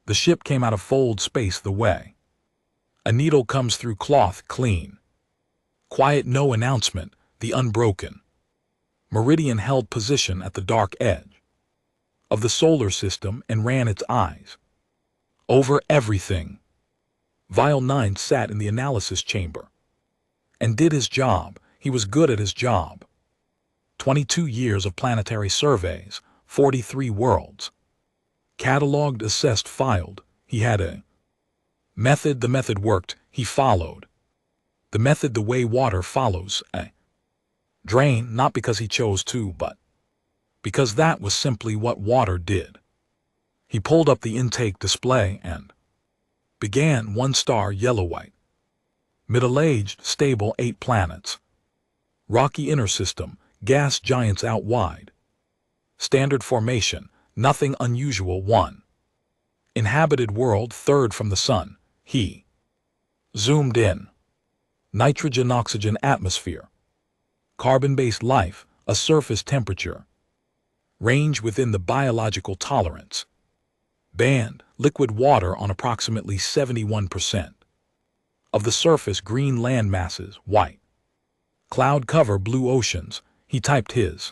The ship came out of fold space the way a needle comes through cloth clean. Quiet, no announcement, the unbroken meridian held position at the dark edge of the solar system and ran its eyes over everything. Vial 9 sat in the analysis chamber and did his job. He was good at his job. 22 years of planetary surveys, 43 worlds. Cataloged, assessed, filed. He had a method. The method worked. He followed the method the way water follows a drain, not because he chose to, but because that was simply what water did. He pulled up the intake display and began. 1-star, yellow-white. Middle-aged, stable, 8 planets. Rocky inner system, gas giants out wide. Standard formation, nothing unusual. 1. Inhabited world, 3rd from the sun. He zoomed in. Nitrogen, oxygen, atmosphere. Carbon-based life, a surface temperature. Range within the biological tolerance. Band, liquid water on approximately 71%. Of the surface, green land masses, white. Cloud cover, blue oceans. He typed his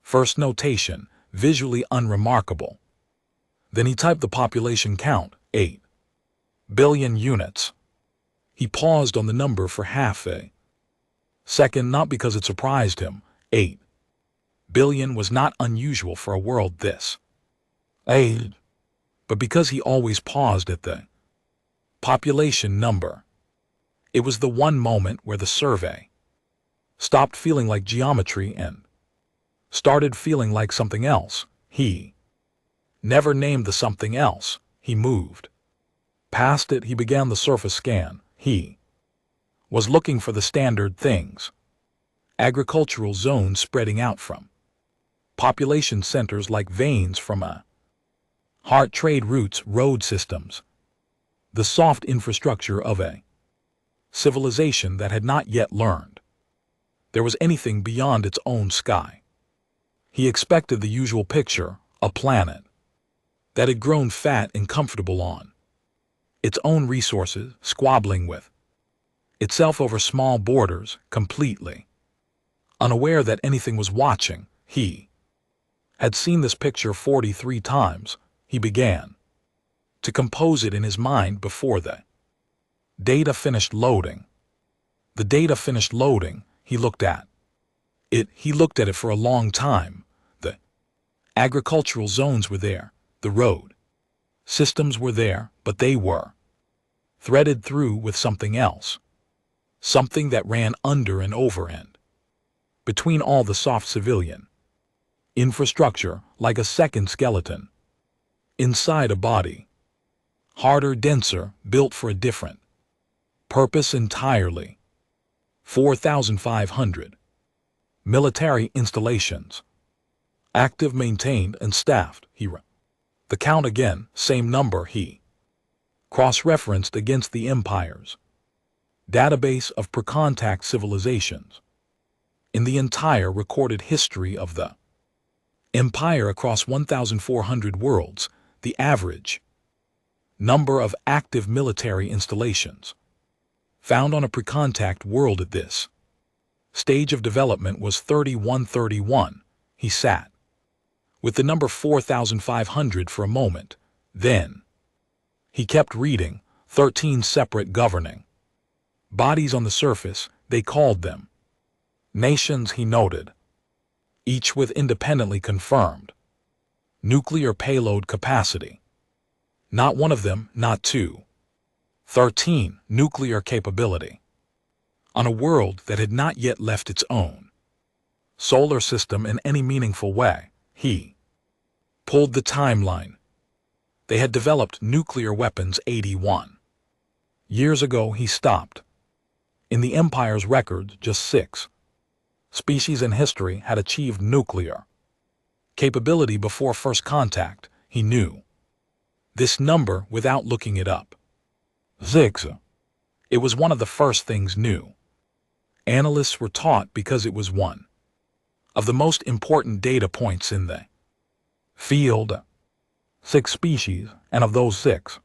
first notation, visually unremarkable. Then he typed the population count, 8 billion units. He paused on the number for half a second, not because it surprised him. 8 billion was not unusual for a world this age, but because he always paused at the population number. It was the one moment where the survey stopped feeling like geometry and started feeling like something else. He never named the something else. He moved past it. He began the surface scan. He was looking for the standard things. Agricultural zones spreading out from population centers like veins from a heart, trade routes, road systems. The soft infrastructure of a civilization that had not yet learned there was anything beyond its own sky. He expected the usual picture, a planet that had grown fat and comfortable on its own resources, squabbling with itself over small borders, completely unaware that anything was watching. He had seen this picture 43 times. He began to compose it in his mind before the data finished loading. The data finished loading. He looked at it. He looked at it for a long time. The agricultural zones were there. The road systems were there, but they were threaded through with something else. Something that ran under and over and between all the soft civilian infrastructure, like a second skeleton inside a body. Harder, denser, built for a different purpose entirely. 4,500 military installations. Active, maintained, and staffed. He ran the count again, same number. He cross-referenced against the Empire's database of pre-contact civilizations. In the entire recorded history of the Empire across 1,400 worlds, the average number of active military installations found on a pre-contact world at this stage of development was 3131. He sat with the number 4,500 for a moment. Then he kept reading. 13 separate governing bodies on the surface. They called them nations, he noted, each with independently confirmed nuclear payload capacity. Not one of them, not two. 13, nuclear capability. On a world that had not yet left its own solar system in any meaningful way. He pulled the timeline. They had developed nuclear weapons 81 years ago. He stopped. In the Empire's records, just 6 species in history had achieved nuclear capability before first contact. He knew this number without looking it up. 6. It was one of the first things new analysts were taught because it was one of the most important data points in the field. 6 species, and of those 6,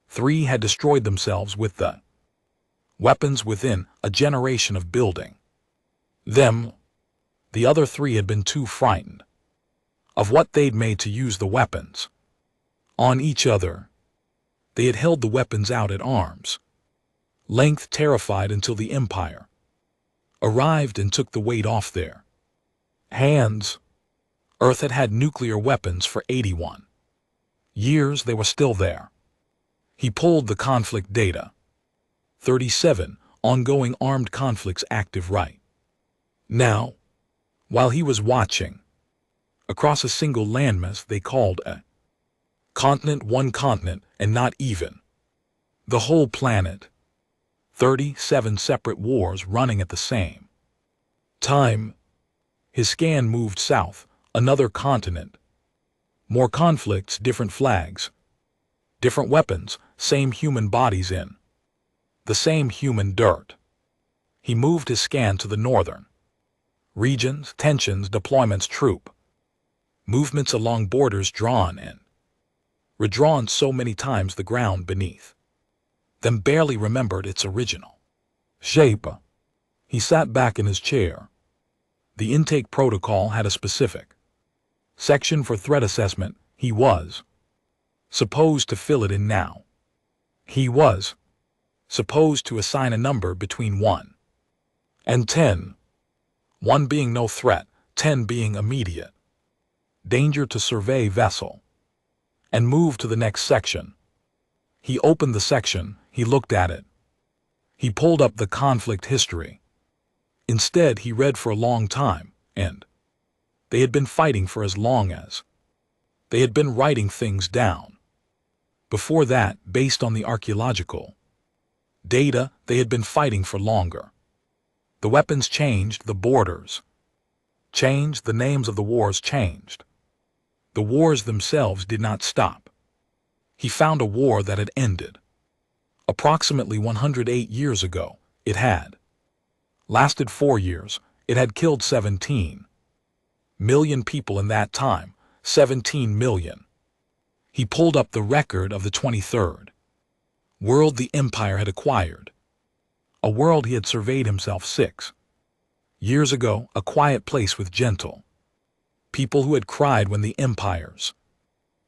3 had destroyed themselves with the weapons within a generation of building them. The other 3 had been too frightened of what they'd made to use the weapons on each other. They had held the weapons out at arm's length, terrified, until the Empire arrived and took the weight off their hands. Earth had had nuclear weapons for 81 years. They were still there. He pulled the conflict data. 37 ongoing armed conflicts active right now. While he was watching, across a single landmass they called a continent, one continent, and not even the whole planet. 37 separate wars running at the same time. His scan moved south, another continent. More conflicts, different flags, different weapons, same human bodies in the same human dirt. He moved his scan to the northern regions, tensions, deployments, troop movements along borders drawn and redrawn so many times the ground beneath them barely remembered its original shape. He sat back in his chair. The intake protocol had a specific section for threat assessment. He was supposed to fill it in now. He was supposed to assign a number between 1 and 10, 1 being no threat, 10 being immediate danger to survey vessel, and move to the next section. He opened the section, he looked at it. He pulled up the conflict history. Instead, he read for a long time, and they had been fighting for as long as they had been writing things down. Before that, based on the archaeological data, they had been fighting for longer. The weapons changed, the borders changed, the names of the wars changed. The wars themselves did not stop. He found a war that had ended approximately 108 years ago. It had lasted 4 years. It had killed 17 million people in that time. 17 million. He pulled up the record of the 23rd world the Empire had acquired. A world he had surveyed himself 6 years ago, a quiet place with gentle people who had cried when the Empire's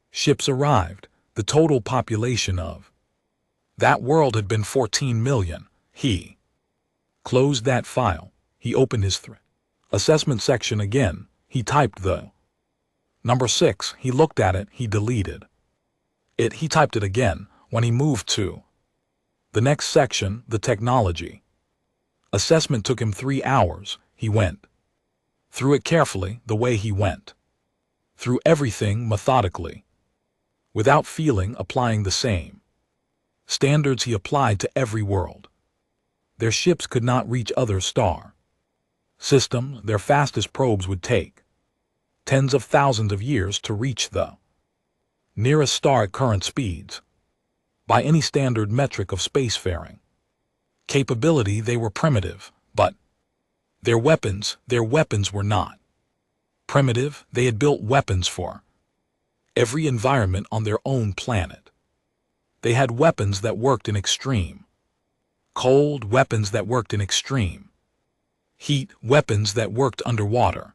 ships arrived. The total population of that world had been 14 million. He closed that file. He opened his threat assessment section again. He typed the number 6. He looked at it. He deleted it. He typed it again. When he moved to the next section, the technology assessment took him 3 hours. He went through it carefully, the way he went through everything methodically, without feeling, applying the same standards he applied to every world. Their ships could not reach other star systems. Their fastest probes would take tens of thousands of years to reach the nearest star at current speeds. By any standard metric of spacefaring capability, they were primitive, but their weapons were not primitive. They had built weapons for every environment on their own planet. They had weapons that worked in extreme cold, weapons that worked in extreme heat, weapons that worked underwater,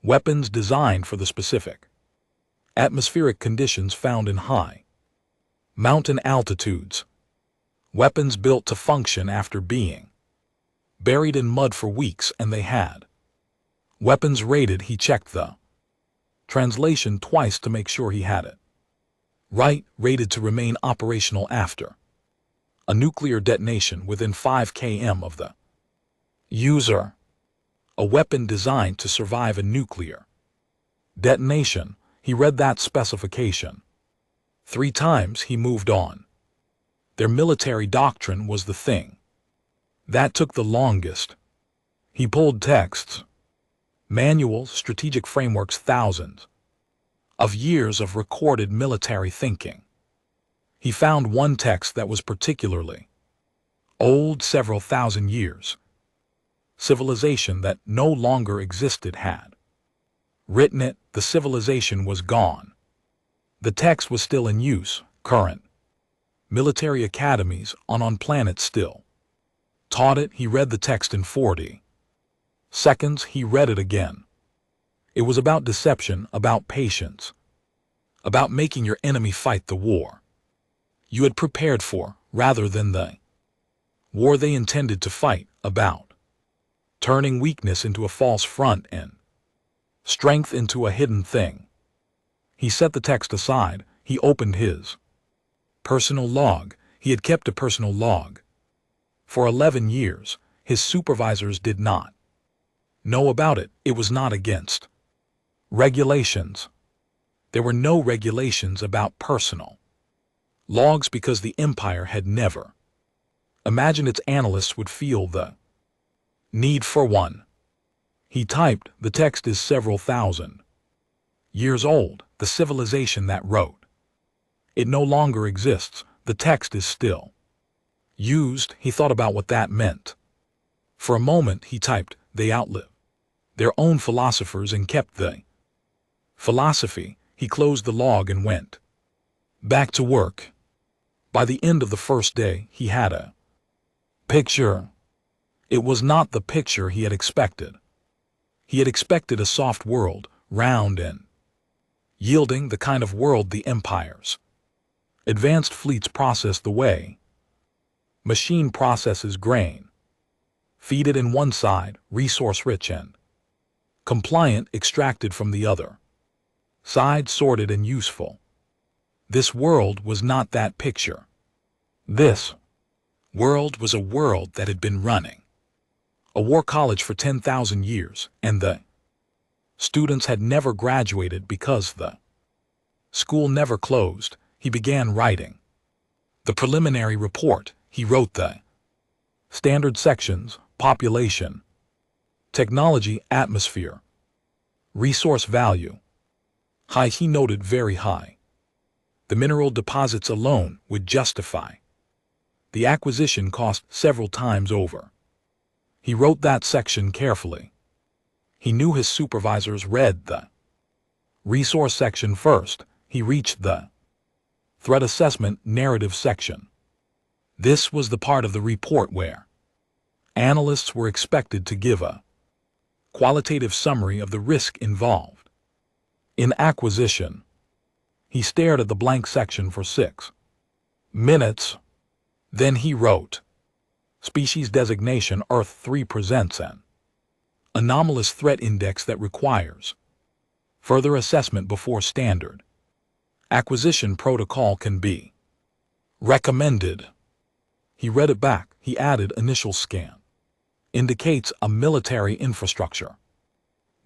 weapons designed for the specific atmospheric conditions found in high mountain altitudes, weapons built to function after being buried in mud for weeks. And they had weapons rated. He checked the translation twice to make sure he had it right. Rated to remain operational after a nuclear detonation within 5 km of the user. A weapon designed to survive a nuclear detonation. He read that specification 3 times. He moved on. Their military doctrine was the thing that took the longest. He pulled texts, manuals, strategic frameworks, thousands of years of recorded military thinking. He found one text that was particularly old, several thousand years. Civilization that no longer existed had written it. The civilization was gone. The text was still in use, current. Military academies on planets still taught it. He read the text in 40 seconds. He read it again. It was about deception, about patience, about making your enemy fight the war you had prepared for, rather than the war they intended to fight, about turning weakness into a false front and strength into a hidden thing. He set the text aside. He opened his personal log. He had kept a personal log. For 11 years, his supervisors did not know about it. It was not against regulations. There were no regulations about personal logs because the Empire had never imagined its analysts would feel the need for one. He typed, the text is several thousand years old, the civilization that wrote it no longer exists. The text is still used. He thought about what that meant. For a moment he typed, they outlived their own philosophers and kept the philosophy. He closed the log and went back to work. By the end of the first day, he had a picture. It was not the picture he had expected. He had expected a soft world, round and yielding, the kind of world the Empire's advanced fleets process the way machine processes grain. Feed it in one side, resource-rich and compliant, extracted from the other side, sorted and useful. This world was not that picture. This world was a world that had been running a war college for 10,000 years, and the students had never graduated because the school never closed. He began writing the preliminary report. He wrote the standard sections: population, technology, atmosphere, resource value. High. He noted very high. The mineral deposits alone would justify the acquisition cost several times over. He wrote that section carefully. He knew his supervisors read the resource section first. He reached the threat assessment narrative section. This was the part of the report where analysts were expected to give a qualitative summary of the risk involved in acquisition. He stared at the blank section for 6 minutes. Then he wrote, Species designation Earth 3 presents an anomalous threat index that requires further assessment before standard acquisition protocol can be recommended. He read it back. He added, initial scan indicates a military infrastructure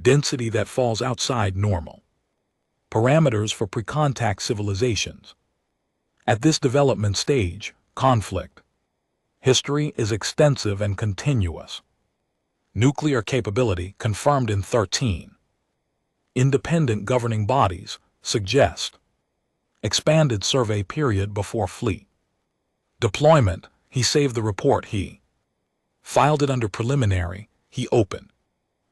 density that falls outside normal parameters for pre-contact civilizations. At this development stage, conflict history is extensive and continuous. Nuclear capability confirmed in 13 independent governing bodies suggest expanded survey period before fleet deployment. He saved the report. He filed it under preliminary. He opened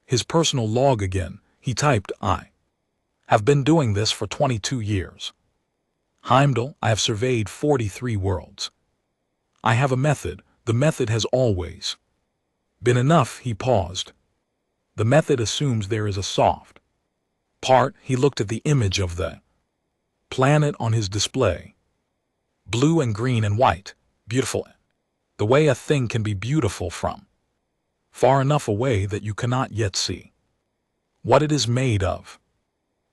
his personal log again. He typed, I have been doing this for 22 years. Heimdall, I have surveyed 43 worlds. I have a method. The method has always been enough. He paused. The method assumes there is a soft part. He looked at the image of the planet on his display. Blue and green and white. Beautiful. The way a thing can be beautiful from far enough away that you cannot yet see what it is made of.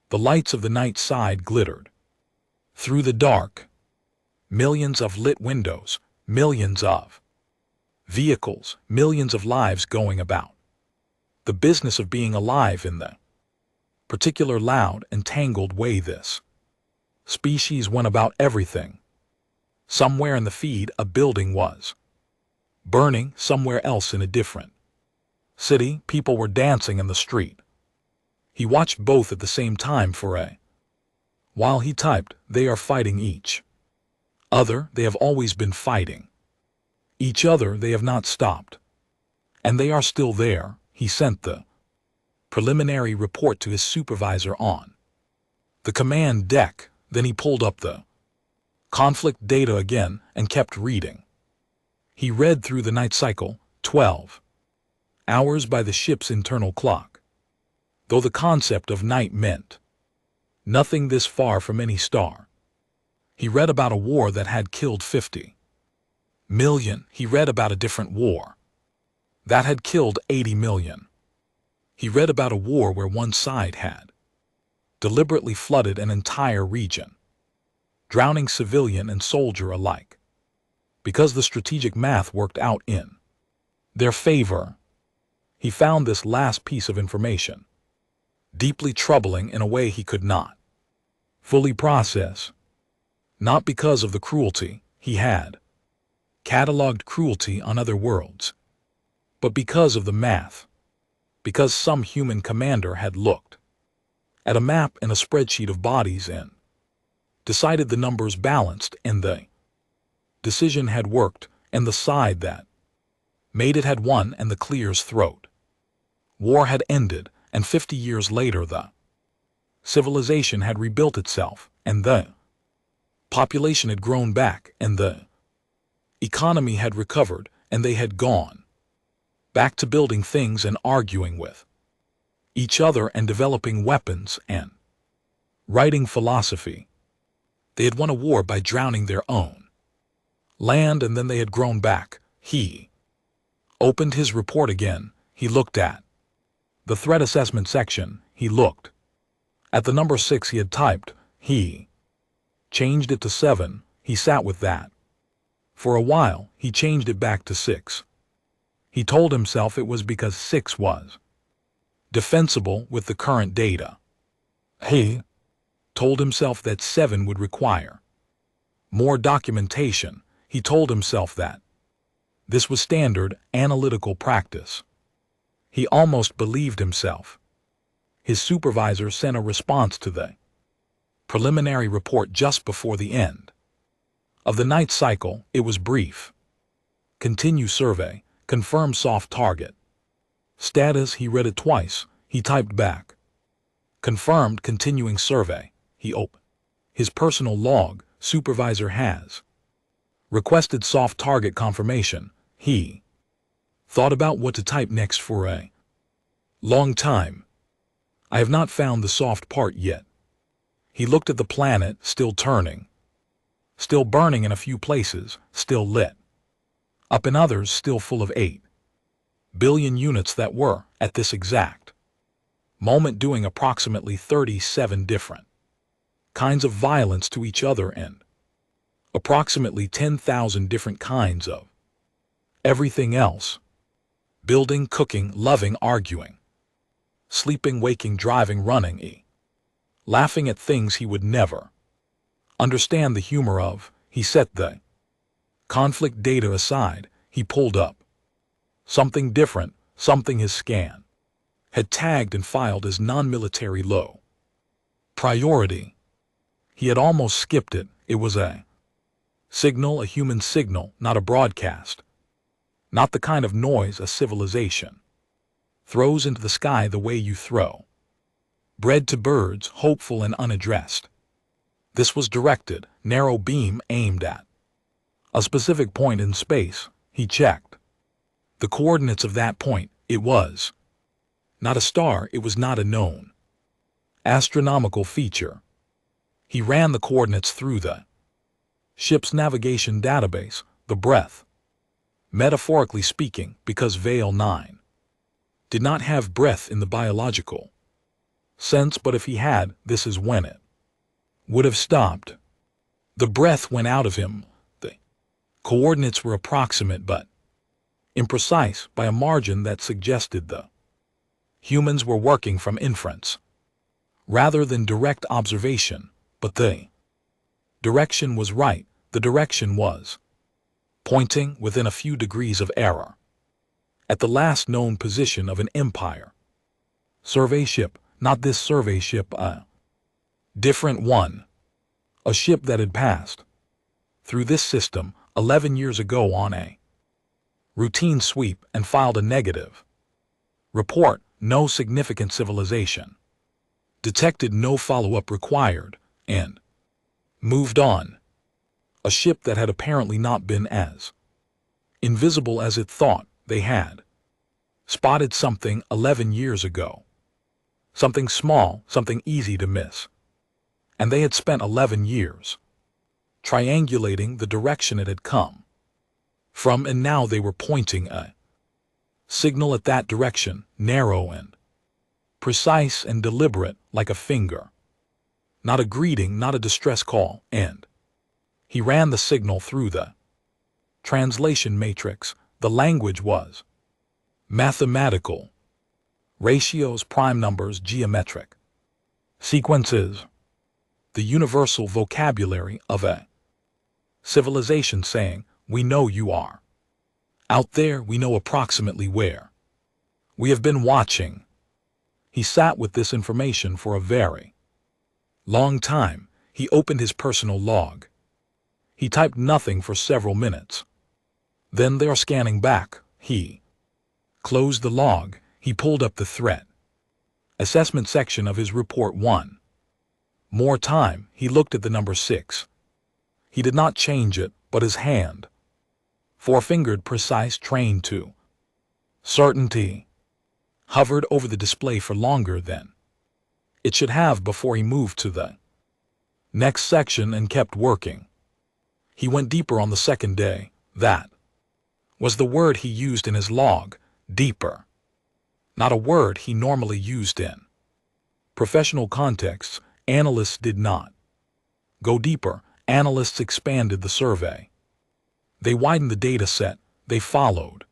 The lights of the night side glittered through the dark. Millions of lit windows, millions of vehicles, millions of lives going about. The business of being alive in the particular loud and tangled way this species went about everything. Somewhere in the feed a building was burning, somewhere else in a different city people were dancing in the street. He watched both at the same time for a while. He typed, they are fighting each other. They have always been fighting each other. They have not stopped. And they are still there. He sent the preliminary report to his supervisor on the command deck. Then he pulled up the conflict data again and kept reading. He read through the night cycle, 12 hours by the ship's internal clock. Though the concept of night meant nothing this far from any star. He read about a war that had killed 50 million. He read about a different war that had killed 80 million. He read about a war where one side had deliberately flooded an entire region, drowning civilian and soldier alike, because the strategic math worked out in their favor. He found this last piece of information deeply troubling in a way he could not fully process, not because of the cruelty he had cataloged cruelty on other worlds, but because of the math, because some human commander had looked at a map and a spreadsheet of bodies and decided the numbers balanced and the decision had worked and the side that made it had won and the clear's throat. War had ended, and 50 years later the civilization had rebuilt itself, and the population had grown back, and the economy had recovered, and they had gone back to building things and arguing with each other and developing weapons and writing philosophy. They had won a war by drowning their own land, and then they had grown back. He opened his report again. He looked at the threat assessment section. He looked at the number 6 he had typed. He changed it to 7. He sat with that. For a while, he changed it back to 6. He told himself it was because 6 was defensible with the current data. He told himself that 7 would require more documentation. He told himself that this was standard analytical practice. He almost believed himself. His supervisor sent a response to the preliminary report just before the end of the night cycle. It was brief. Continue survey. Confirm soft target. Status. He read it twice. He typed back. Confirmed. Continuing survey. He opened his personal log. Supervisor has requested soft target confirmation. He thought about what to type next for a long time. I have not found the soft part yet. He looked at the planet, still turning, still burning in a few places, still lit up in others, still full of 8 billion units that were, at this exact moment, doing approximately 37 different kinds of violence to each other and approximately 10,000 different kinds of everything else. Building, cooking, loving, arguing, sleeping, waking, driving, running, laughing at things he would never understand the humor of. He set the conflict data aside. He pulled up something different, something his scan had tagged and filed as non-military low priority. He had almost skipped it. It was a signal, a human signal, not a broadcast. Not the kind of noise a civilization throws into the sky the way you throw bread to birds, hopeful and unaddressed. This was directed, narrow beam aimed at a specific point in space. He checked the coordinates of that point. It was not a star. It was not a known astronomical feature. He ran the coordinates through the ship's navigation database, the breath. Metaphorically speaking, because Veil 9 did not have breath in the biological sense, but if he had, this is when it would have stopped. The breath went out of him. The coordinates were approximate but imprecise by a margin that suggested the humans were working from inference rather than direct observation, but the direction was right. The direction was pointing within a few degrees of error at the last known position of an Empire survey ship, not this survey ship, a different one, a ship that had passed through this system 11 years ago on a routine sweep and filed a negative report. No significant civilization detected, no follow-up required, and moved on. A ship that had apparently not been as invisible as it thought they had. Spotted something 11 years ago. Something small, something easy to miss. And they had spent 11 years triangulating the direction it had come from, and now they were pointing a signal at that direction, narrow and precise and deliberate like a finger. Not a greeting, not a distress call, and he ran the signal through the translation matrix. The language was mathematical. Ratios, prime numbers, geometric sequences. The universal vocabulary of a civilization saying, "We know you are out there, we know approximately where. We have been watching." He sat with this information for a very long time. He opened his personal log. He typed nothing for several minutes. Then they are scanning back. He closed the log. He pulled up the threat assessment section of his report. One more time, he looked at the number 6. He did not change it, but his hand, four-fingered, precise, trained to certainty, hovered over the display for longer than it should have before he moved to the next section and kept working. He went deeper on the second day. That was the word he used in his log, deeper. Not a word he normally used in professional contexts. Analysts did not go deeper. Analysts expanded the survey. They widened the data set. They followed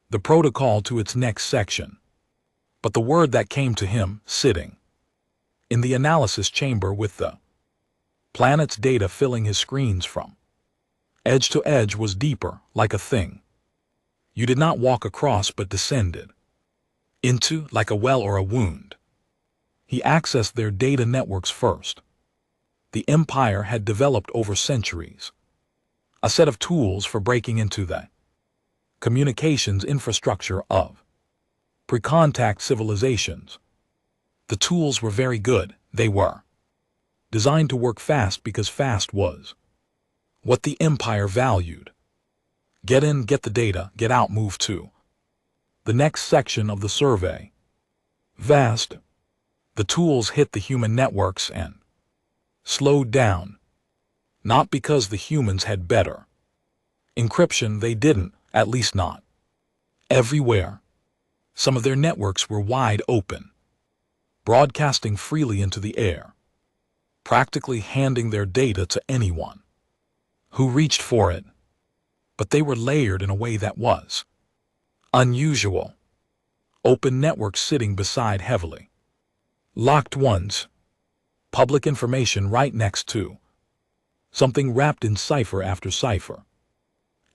the protocol to its next section. But the word that came to him, sitting in the analysis chamber with the planet's data filling his screens from edge to edge, was deeper, like a thing you did not walk across but descended into, like a well or a wound. He accessed their data networks first. The empire had developed over centuries a set of tools for breaking into the communications infrastructure of pre-contact civilizations. The tools were very good. They were designed to work fast because fast was what the empire valued. Get in, get the data, get out, move to the next section of the survey. Vast. The tools hit the human networks and slowed down. Not because the humans had better encryption, they didn't, at least not everywhere. Some of their networks were wide open, broadcasting freely into the air, practically handing their data to anyone who reached for it. But they were layered in a way that was unusual. Open networks sitting beside heavily locked ones. Public information right next to something wrapped in cipher after cipher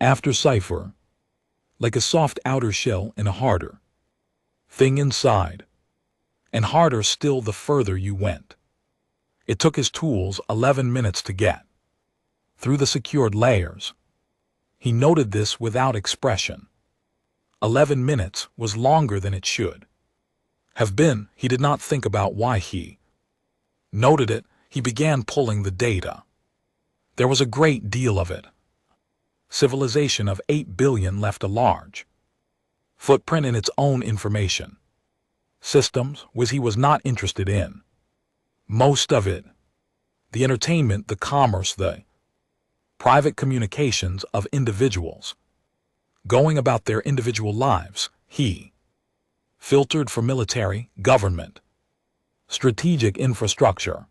after cipher, like a soft outer shell and a harder thing inside, and harder still the further you went. It took his tools 11 minutes to get through the secured layers. He noted this without expression. 11 minutes was longer than it should have been. He did not think about why he noted it. He began pulling the data. There was a great deal of it. Civilization of 8 billion left a large footprint in its own information systems, which he was not interested in. Most of it. The entertainment, the commerce, the private communications of individuals going about their individual lives. He filtered for military, government, strategic infrastructure.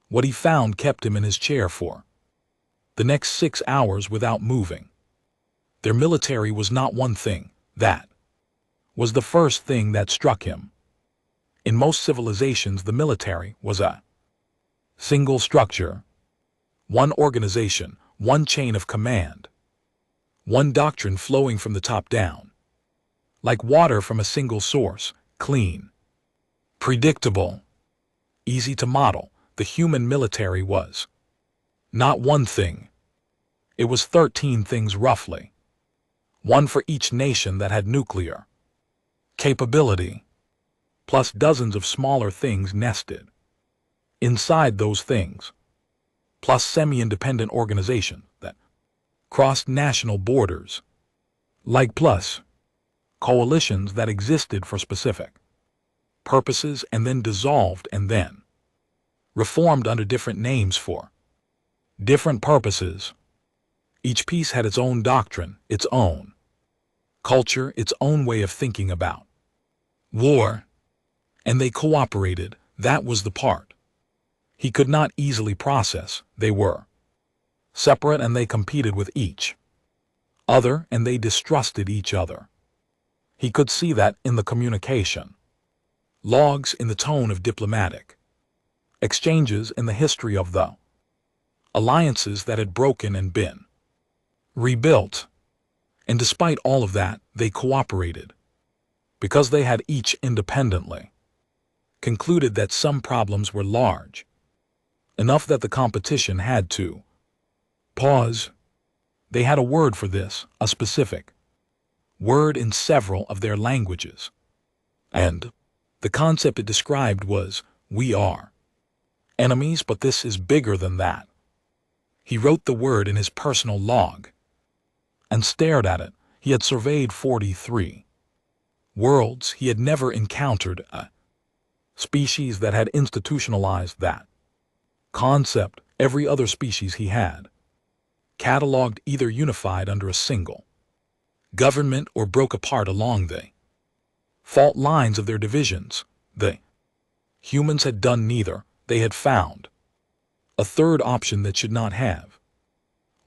What he found kept him in his chair for the next 6 hours without moving. Their military was not one thing. That was the first thing that struck him. In most civilizations, the military was a single structure, one organization, one chain of command, one doctrine flowing from the top down, like water from a single source, clean, predictable, easy to model. The human military was not one thing. It was 13 things roughly, one for each nation that had nuclear capability, plus dozens of smaller things nested inside those things. plus semi-independent organizations that crossed national borders, like plus coalitions that existed for specific purposes and then dissolved and then reformed under different names for different purposes. Each piece had its own doctrine, its own culture, its own way of thinking about war, and they cooperated. That was the part he could not easily process. They were separate and they competed with each other and they distrusted each other. He could see that in the communication logs, in the tone of diplomatic exchanges, in the history of the alliances that had broken and been rebuilt. And despite all of that, they cooperated because they had each independently concluded that some problems were large enough that the competition had to pause. They had a word for this, a specific word in several of their languages. And the concept it described was, we are enemies, but this is bigger than that. He wrote the word in his personal log and stared at it. He had surveyed 43 worlds. He had never encountered a species that had institutionalized that concept. Every other species he had cataloged either unified under a single government or broke apart along the fault lines of their divisions. The humans had done neither. They had found a third option that should not have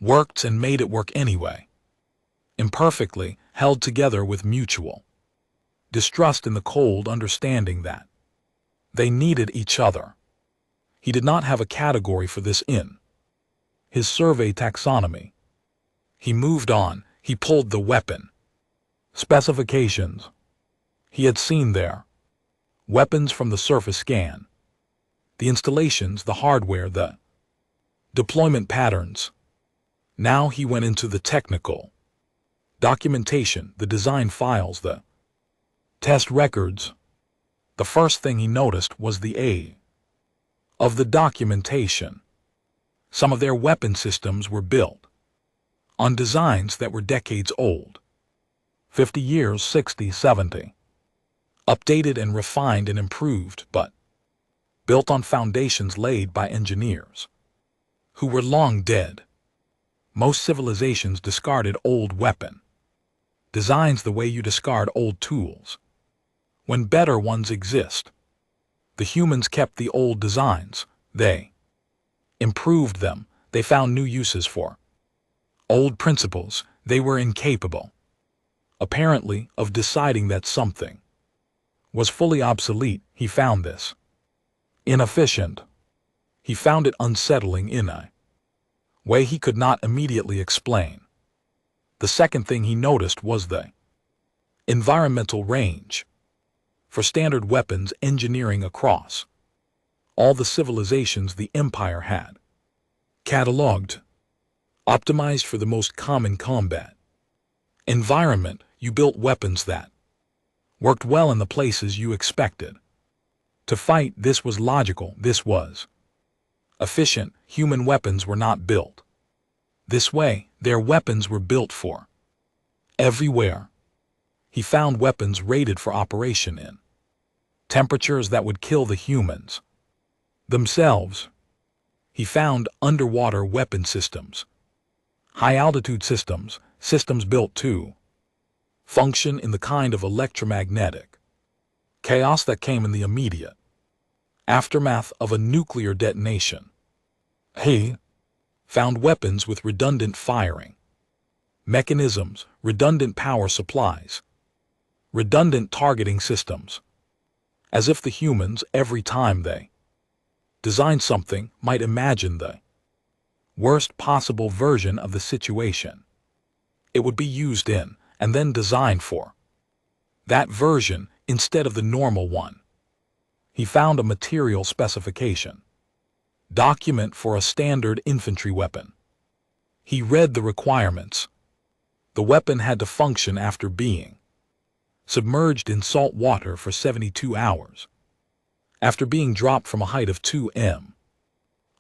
worked and made it work anyway, imperfectly, held together with mutual distrust in the cold understanding that they needed each other. He did not have a category for this in his survey taxonomy. He moved on. He pulled the weapon specifications he had seen there. Weapons from the surface scan. The installations, the hardware, the deployment patterns. Now he went into the technical documentation, the design files, the test records. The first thing he noticed was the A of the documentation. Some of their weapon systems were built on designs that were decades old, 50 years, 60, 70, updated and refined and improved, but built on foundations laid by engineers who were long dead. Most civilizations discarded old weapon designs the way you discard old tools. When better ones exist, the humans kept the old designs. They improved them. They found new uses for old principles. They were incapable, apparently, of deciding that something was fully obsolete. He found this inefficient. He found it unsettling in a way he could not immediately explain. The second thing he noticed was the environmental range for standard weapons engineering across all the civilizations the Empire had cataloged, optimized for the most common combat environment. You built weapons that worked well in the places you expected to fight. This was logical. This was efficient. Human weapons were not built this way. Their weapons were built for everywhere. He found weapons rated for operation in temperatures that would kill the humans themselves. He found underwater weapon systems, high-altitude systems, systems built to function in the kind of electromagnetic chaos that came in the immediate aftermath of a nuclear detonation. He found weapons with redundant firing mechanisms, redundant power supplies, redundant targeting systems, as if the humans, every time they designed something, might imagine the worst possible version of the situation it would be used in, and then design for that version instead of the normal one. He found a material specification document for a standard infantry weapon. He read the requirements. The weapon had to function after being submerged in salt water for 72 hours, after being dropped from a height of 2 m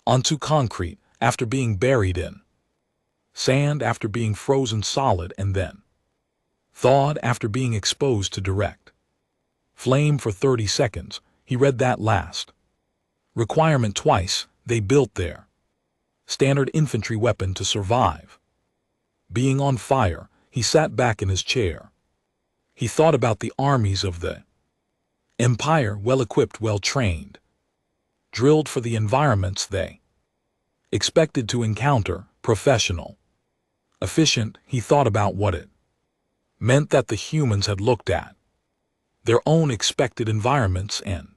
onto concrete, after being buried in sand, after being frozen solid, and then thawed after being exposed to direct flame for 30 seconds. He read that last requirement twice. They built their standard infantry weapon to survive being on fire. He sat back in his chair. He thought about the armies of the Empire, well-equipped, well-trained, drilled for the environments they expected to encounter, professional, efficient. He thought about what it meant that the humans had looked at their own expected environments and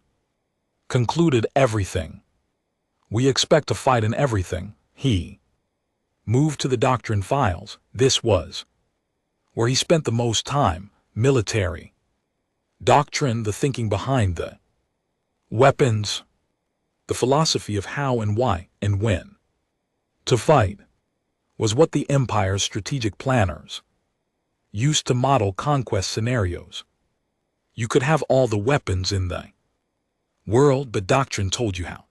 concluded everything. We expect to fight in everything. He moved to the doctrine files. This was where he spent the most time. Military doctrine, the thinking behind the weapons, the philosophy of how and why and when to fight, was what the Empire's strategic planners used to model conquest scenarios. You could have all the weapons in the world, but doctrine told you how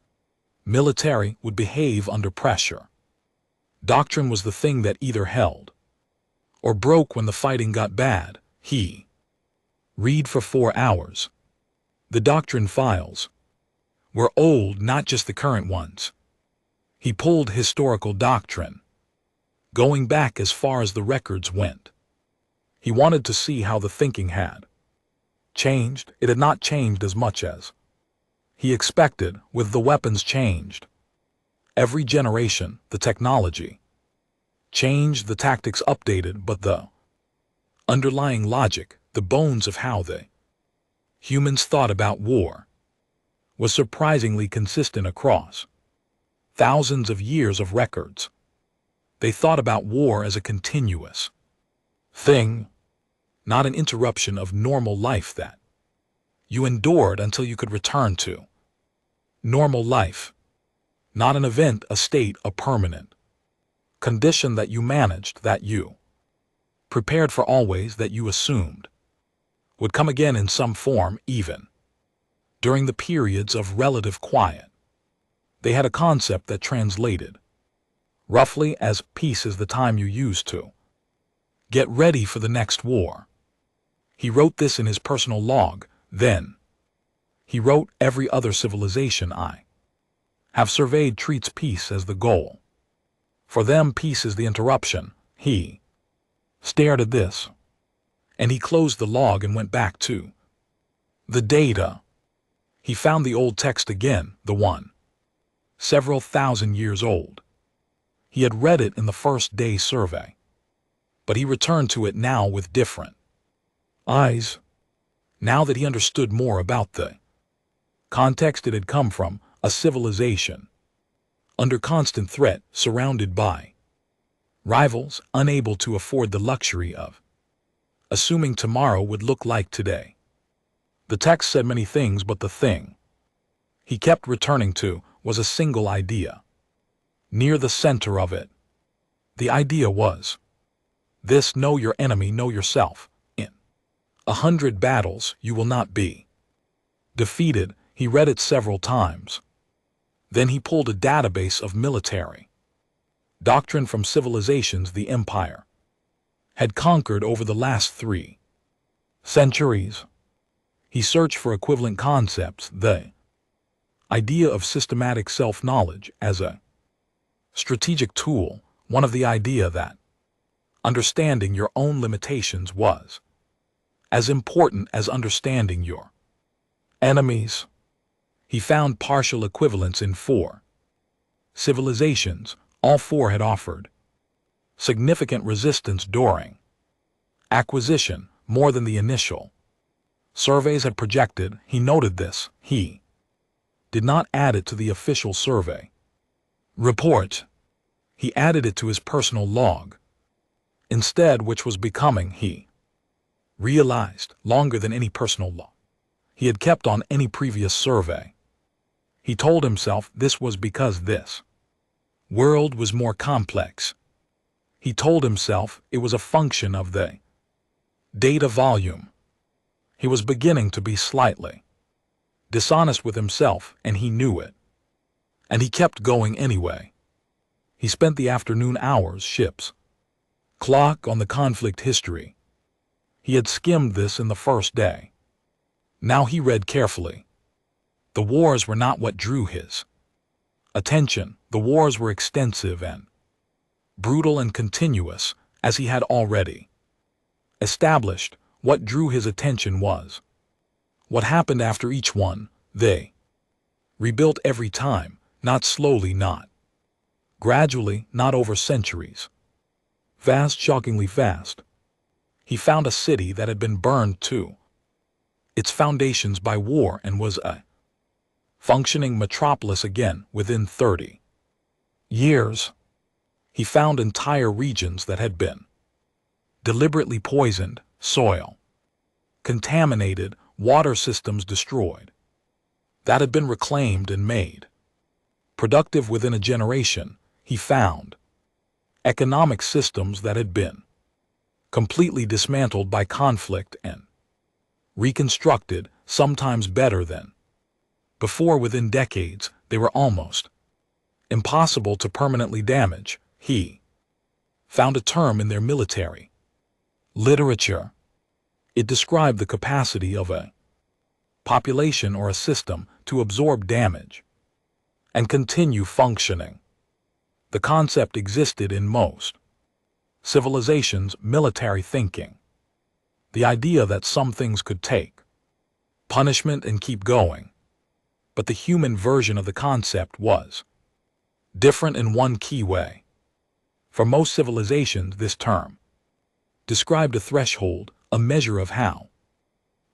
military would behave under pressure. Doctrine was the thing that either held or broke when the fighting got bad. He read for 4 hours. The doctrine files were old, not just the current ones. He pulled historical doctrine, going back as far as the records went. He wanted to see how the thinking had changed. It had not changed as much as he expected, with the weapons changed. Every generation, the technology changed, the tactics updated, but the underlying logic, the bones of how the humans thought about war, was surprisingly consistent across thousands of years of records. They thought about war as a continuous thing, not an interruption of normal life that you endured until you could return to normal life. Not an event, a state, a permanent condition that you managed, that you prepared for always, that you assumed would come again in some form, even during the periods of relative quiet. They had a concept that translated roughly as peace is the time you use to get ready for the next war. He wrote this in his personal log. Then he wrote, every other civilization I have surveyed treats peace as the goal. For them, peace is the interruption. He stared at this, and he closed the log and went back to the data. He found the old text again, the one several thousand years old. He had read it in the first day survey, but he returned to it now with different eyes. Now that he understood more about the context it had come from, a civilization under constant threat, surrounded by rivals, unable to afford the luxury of assuming tomorrow would look like today. The text said many things, but the thing he kept returning to was a single idea. Near the center of it, the idea was this: know your enemy, know yourself. In 100 battles, you will not be defeated. He read it several times. Then he pulled a database of military doctrine from civilizations the Empire had conquered over the last 3 centuries. He searched for equivalent concepts, the idea of systematic self-knowledge as a strategic tool, one of the idea that understanding your own limitations was as important as understanding your enemies. He found partial equivalents in 4 civilizations. All 4 had offered significant resistance during acquisition, more than the initial surveys had projected. He noted this. He did not add it to the official survey report. He added it to his personal log instead, which was becoming, he realized, longer than any personal log he had kept on any previous survey. He told himself this was because this world was more complex. He told himself it was a function of the data volume. He was beginning to be slightly dishonest with himself, and he knew it. And he kept going anyway. He spent the afternoon hours ships. Clock on the conflict history. He had skimmed this in the first day. Now he read carefully. The wars were not what drew his attention. The wars were extensive and brutal and continuous, as he had already established. What drew his attention was what happened after each one. They rebuilt every time, not slowly, not gradually, not over centuries. Vast, shockingly vast. He found a city that had been burned to its foundations by war and was a functioning metropolis again within 30 years. He found entire regions that had been deliberately poisoned, soil contaminated, water systems destroyed, that had been reclaimed and made productive within a generation. He found economic systems that had been completely dismantled by conflict and reconstructed, sometimes better than before. Within decades, they were almost impossible to permanently damage. He found a term in their military literature. It described the capacity of a population or a system to absorb damage and continue functioning. The concept existed in most civilizations' military thinking. The idea that some things could take punishment and keep going. But the human version of the concept was different in one key way. For most civilizations, this term described a threshold, a measure of how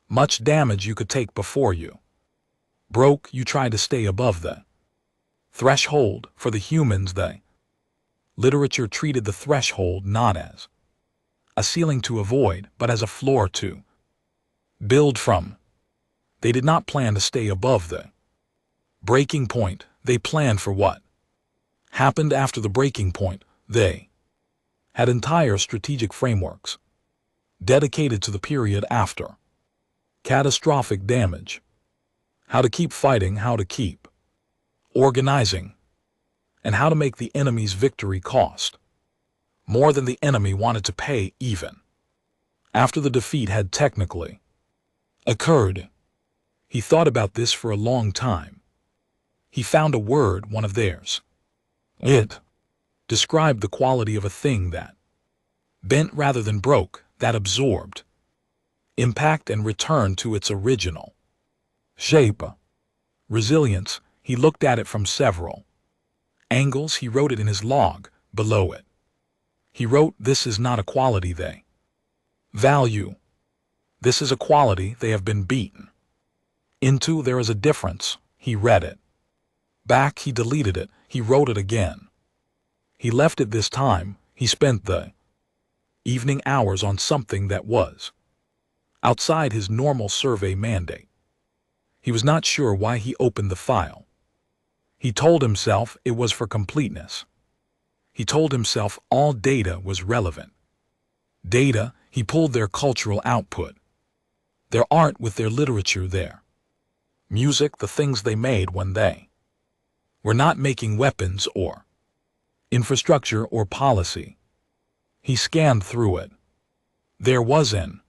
much damage you could take before you broke. You tried to stay above the threshold. For the humans, the literature treated the threshold not as a ceiling to avoid, but as a floor to build from. They did not plan to stay above the breaking point. They planned for what happened after the breaking point. They had entire strategic frameworks dedicated to the period after catastrophic damage. How to keep fighting, how to keep organizing, and how to make the enemy's victory cost more than the enemy wanted to pay, even after the defeat had technically occurred. He thought about this for a long time. He found a word, one of theirs. It described the quality of a thing that bent rather than broke, that absorbed impact and returned to its original shape. Resilience. He looked at it from several angles. He wrote it in his log. Below it, he wrote, "This is not a quality they value. This is a quality they have been beaten into. There is a difference." He read it back. He deleted it. He wrote it again. He left it this time. He spent the evening hours on something that was outside his normal survey mandate. He was not sure why he opened the file. He told himself it was for completeness. He told himself all data was relevant. Data. He pulled their cultural output, their art with their literature, their music, the things they made when they were not making weapons or infrastructure or policy. He scanned through it. There was an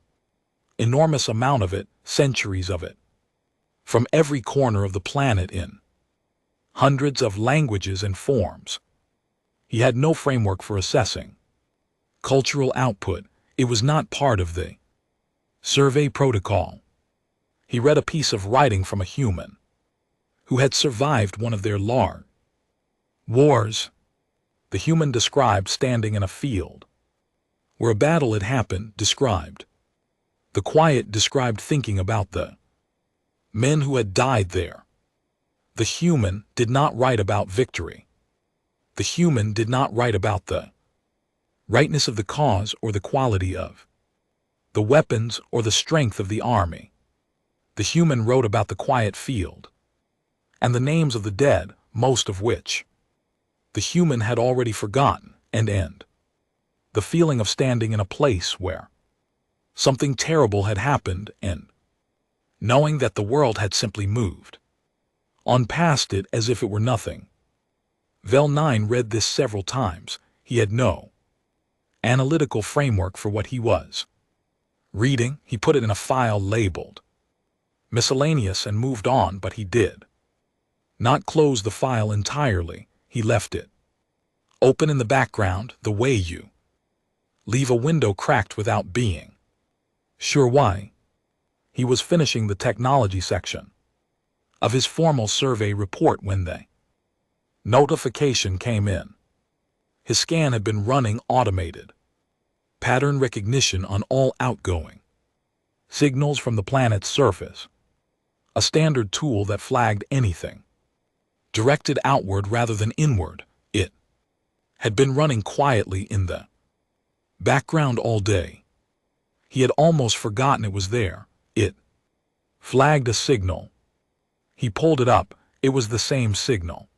enormous amount of it, centuries of it, from every corner of the planet in hundreds of languages and forms. He had no framework for assessing cultural output. It was not part of the survey protocol. He read a piece of writing from a human who had survived one of their large wars. The human described standing in a field where a battle had happened, described the quiet, described thinking about the men who had died there. The human did not write about victory. The human did not write about the rightness of the cause or the quality of the weapons or the strength of the army. The human wrote about the quiet field and the names of the dead, most of which the human had already forgotten, and the feeling of standing in a place where something terrible had happened and knowing that the world had simply moved on past it as if it were nothing. Vel 9 read this several times. He had no analytical framework for what he was reading. He put it in a file labeled miscellaneous and moved on, but he did not close the file entirely. He left it open in the background, the way you leave a window cracked without being sure why. He was finishing the technology section of his formal survey report when the notification came in. His scan had been running automated pattern recognition on all outgoing signals from the planet's surface, a standard tool that flagged anything directed outward rather than inward. It had been running quietly in the background all day. He had almost forgotten it was there. It flagged a signal. He pulled it up. It was the same signal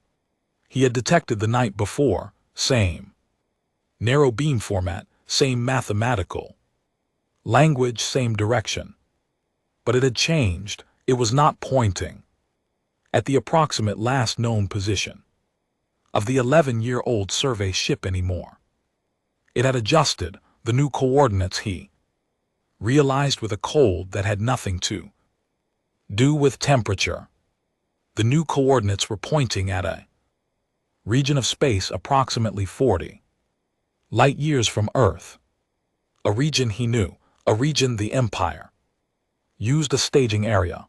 he had detected the night before, same narrow beam format, same mathematical language, same direction. But it had changed. It was not pointing at the approximate last known position of the 11-year-old survey ship anymore. It had adjusted the new coordinates, he realized, with a cold that had nothing to do with temperature. The new coordinates were pointing at a region of space approximately 40 light-years from Earth. A region he knew, a region the Empire used a staging area.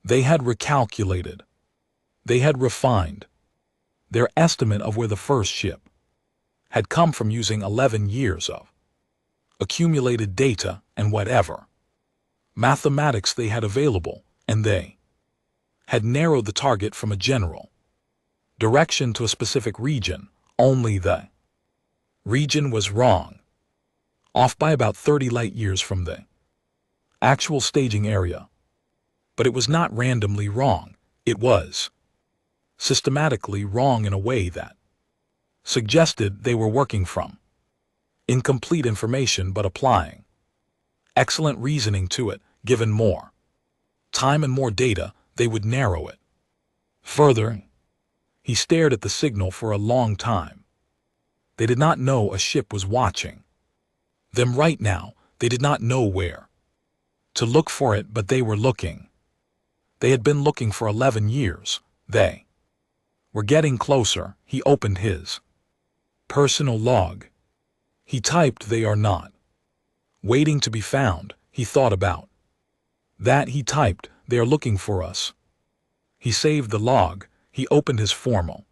They had recalculated. They had refined their estimate of where the first ship had come from using 11 years of accumulated data and whatever mathematics they had available, and they had narrowed the target from a general direction to a specific region. Only the region was wrong, off by about 30 light-years from the actual staging area. But it was not randomly wrong. It was systematically wrong in a way that suggested they were working from incomplete information but applying excellent reasoning to it. Given more time and more data, they would narrow it further. He stared at the signal for a long time. They did not know a ship was watching them right now. They did not know where to look for it, but they were looking. They had been looking for 11 years. They were getting closer. He opened his personal log. He typed, "They are not waiting to be found." He thought about that. He typed, "They are looking for us." He saved the log. He opened his formal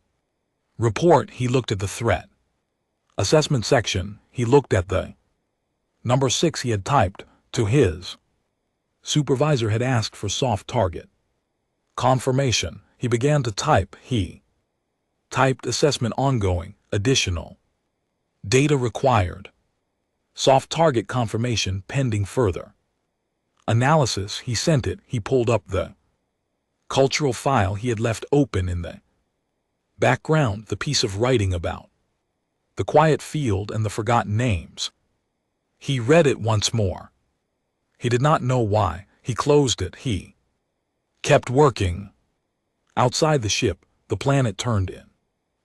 report. He looked at the threat assessment section. He looked at the number 6 he had typed. To his supervisor had asked for soft target confirmation. He began to type. He typed assessment ongoing, additional data required, soft target confirmation pending further analysis. He sent it. He pulled up the cultural file he had left open in the background, the piece of writing about the quiet field and the forgotten names. He read it once more. He did not know why. He closed it. He kept working. Outside the ship, the planet turned in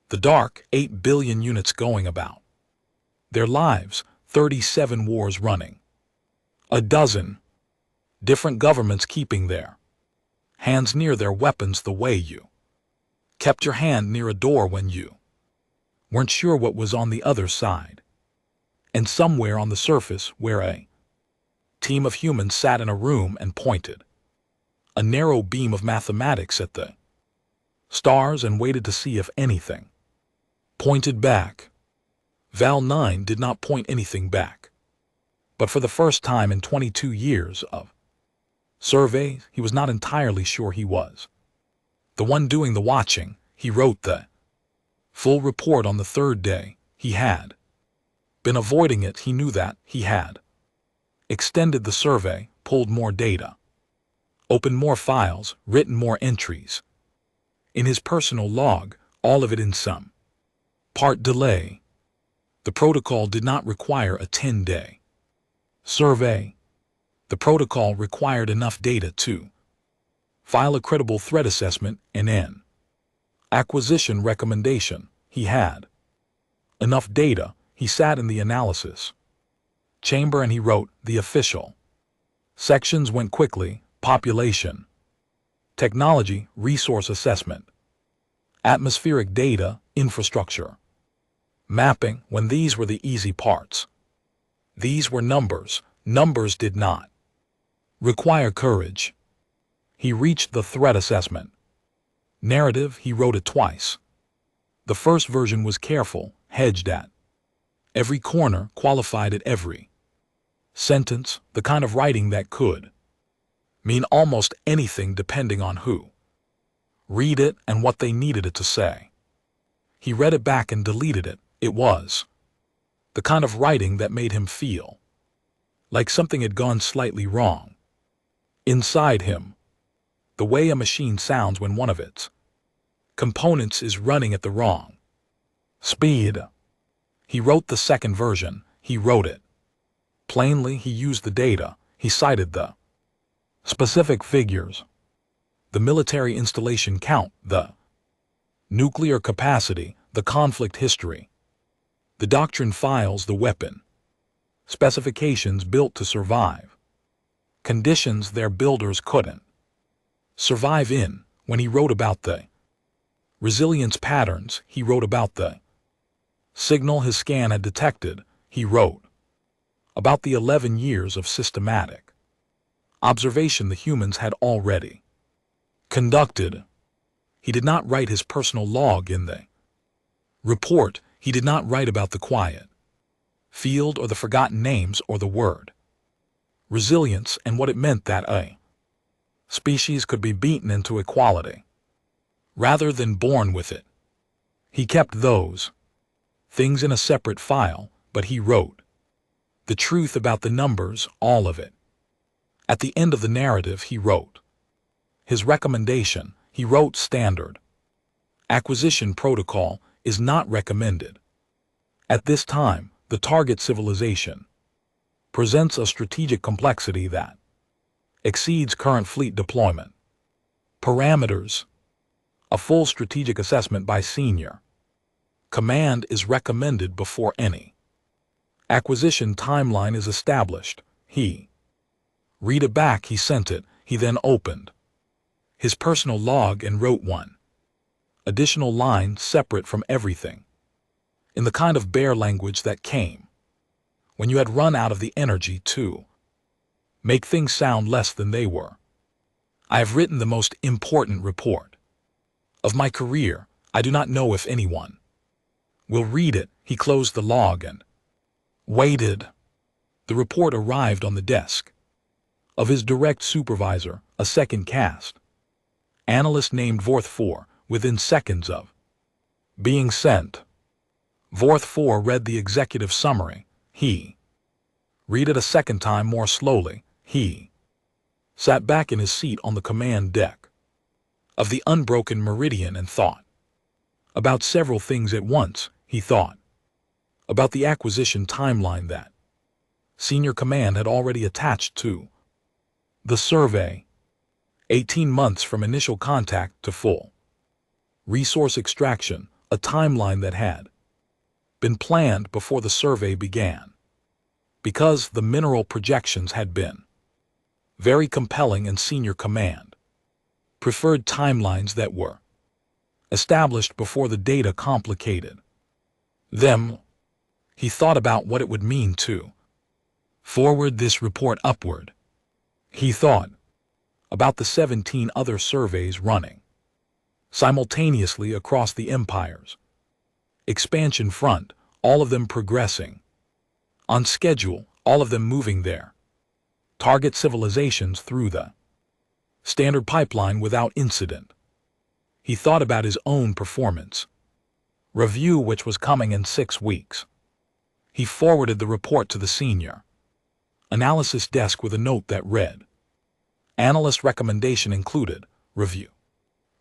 the dark. 8 billion units going about their lives, 37 wars running, a dozen different governments keeping their hands near their weapons, the way you kept your hand near a door when you weren't sure what was on the other side. And somewhere on the surface, where a team of humans sat in a room and pointed a narrow beam of mathematics at the stars and waited to see if anything pointed back. Val 9 did not point anything back. But for the first time in 22 years of surveys, he was not entirely sure he was the one doing the watching. He wrote the full report on the third day. He had been avoiding it. He knew that. He had extended the survey, pulled more data, opened more files, written more entries in his personal log, all of it in some part delay. The protocol did not require a 10-day survey. The protocol required enough data to file a credible threat assessment and an Acquisition recommendation. He had enough data. He sat in the analysis chamber and he wrote the official sections went quickly: population, technology, resource assessment, atmospheric data, infrastructure, mapping, when these were the easy parts. These were numbers. Numbers did not require courage. He reached the threat assessment. Narrative, he wrote it twice. The first version was careful, hedged at every corner, qualified at every sentence, the kind of writing that could mean almost anything depending on who read it and what they needed it to say. He read it back and deleted it. It was the kind of writing that made him feel like something had gone slightly wrong inside him, the way a machine sounds when one of its components is running at the wrong speed. He wrote the second version. He wrote it plainly. He used the data. He cited the specific figures, the military installation count, the nuclear capacity, the conflict history, the doctrine files, the weapon specifications built to survive conditions their builders couldn't survive in. When he wrote about the resilience patterns, he wrote about the signal his scan had detected. He wrote about the 11 years of systematic observation the humans had already conducted. He did not write his personal log in the report. He did not write about the quiet field or the forgotten names or the word resilience and what it meant that a species could be beaten into equality rather than born with it. He kept those things in a separate file, but he wrote the truth about the numbers, all of it. At the end of the narrative, he wrote his recommendation. He wrote standard acquisition protocol is not recommended. At this time, the target civilization presents a strategic complexity that exceeds current fleet deployment parameters. A full strategic assessment by senior command is recommended before any acquisition timeline is established. He read it back. He sent it. He then opened his personal log and wrote one additional line separate from everything in the kind of bare language that came when you had run out of the energy to make things sound less than they were. I have written the most important report of my career. I do not know if anyone will read it. He closed the log and waited. The report arrived on the desk of his direct supervisor, a second cast analyst named Vorth 4, within seconds of being sent. Vorth 4 read the executive summary. He read it a second time more slowly. He sat back in his seat on the command deck of the unbroken Meridian and thought about several things at once. He thought about the acquisition timeline that senior command had already attached to the survey, 18 months from initial contact to full resource extraction, a timeline that had been planned before the survey began, because the mineral projections had been very compelling and senior command preferred timelines that were established before the data complicated them. He thought about what it would mean to forward this report upward. He thought about the 17 other surveys running simultaneously across the Empire's expansion front, all of them progressing on schedule, all of them moving their target civilizations through the standard pipeline without incident. He thought about his own performance review, which was coming in 6 weeks. He forwarded the report to the senior analysis desk with a note that read, analyst recommendation included, review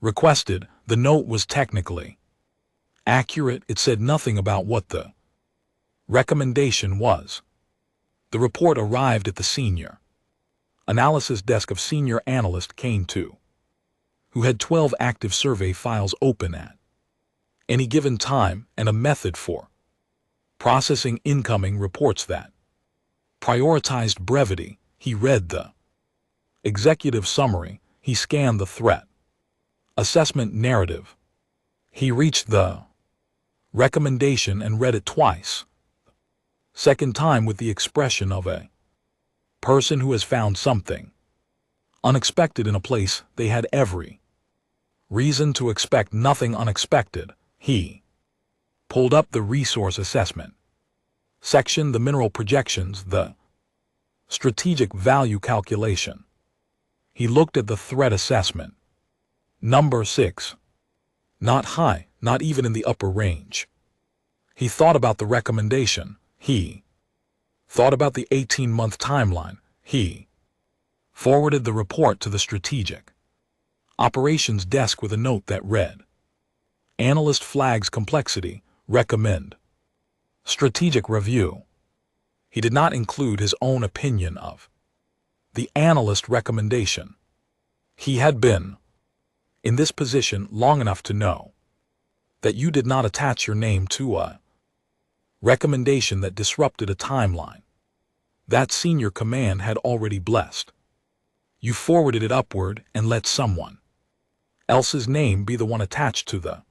requested. The note was technically accurate. It said nothing about what the recommendation was. The report arrived at the senior analysis desk of senior analyst Kane 2, who had 12 active survey files open at any given time and a method for processing incoming reports that prioritized brevity. He read the executive summary. He scanned the threat assessment narrative. He reached the recommendation and read it twice. Second time with the expression of a person who has found something unexpected in a place they had every reason to expect nothing unexpected. He pulled up the resource assessment section, the mineral projections, the strategic value calculation. He looked at the threat assessment. Number 6. Not high, not even in the upper range. He thought about the recommendation. He thought about the 18-month timeline. He forwarded the report to the strategic operations desk with a note that read, Analyst flags complexity, recommend strategic review. He did not include his own opinion of the analyst recommendation. He had been in this position long enough to know that you did not attach your name to a recommendation that disrupted a timeline that senior command had already blessed. You forwarded it upward and let someone else's name be the one attached to the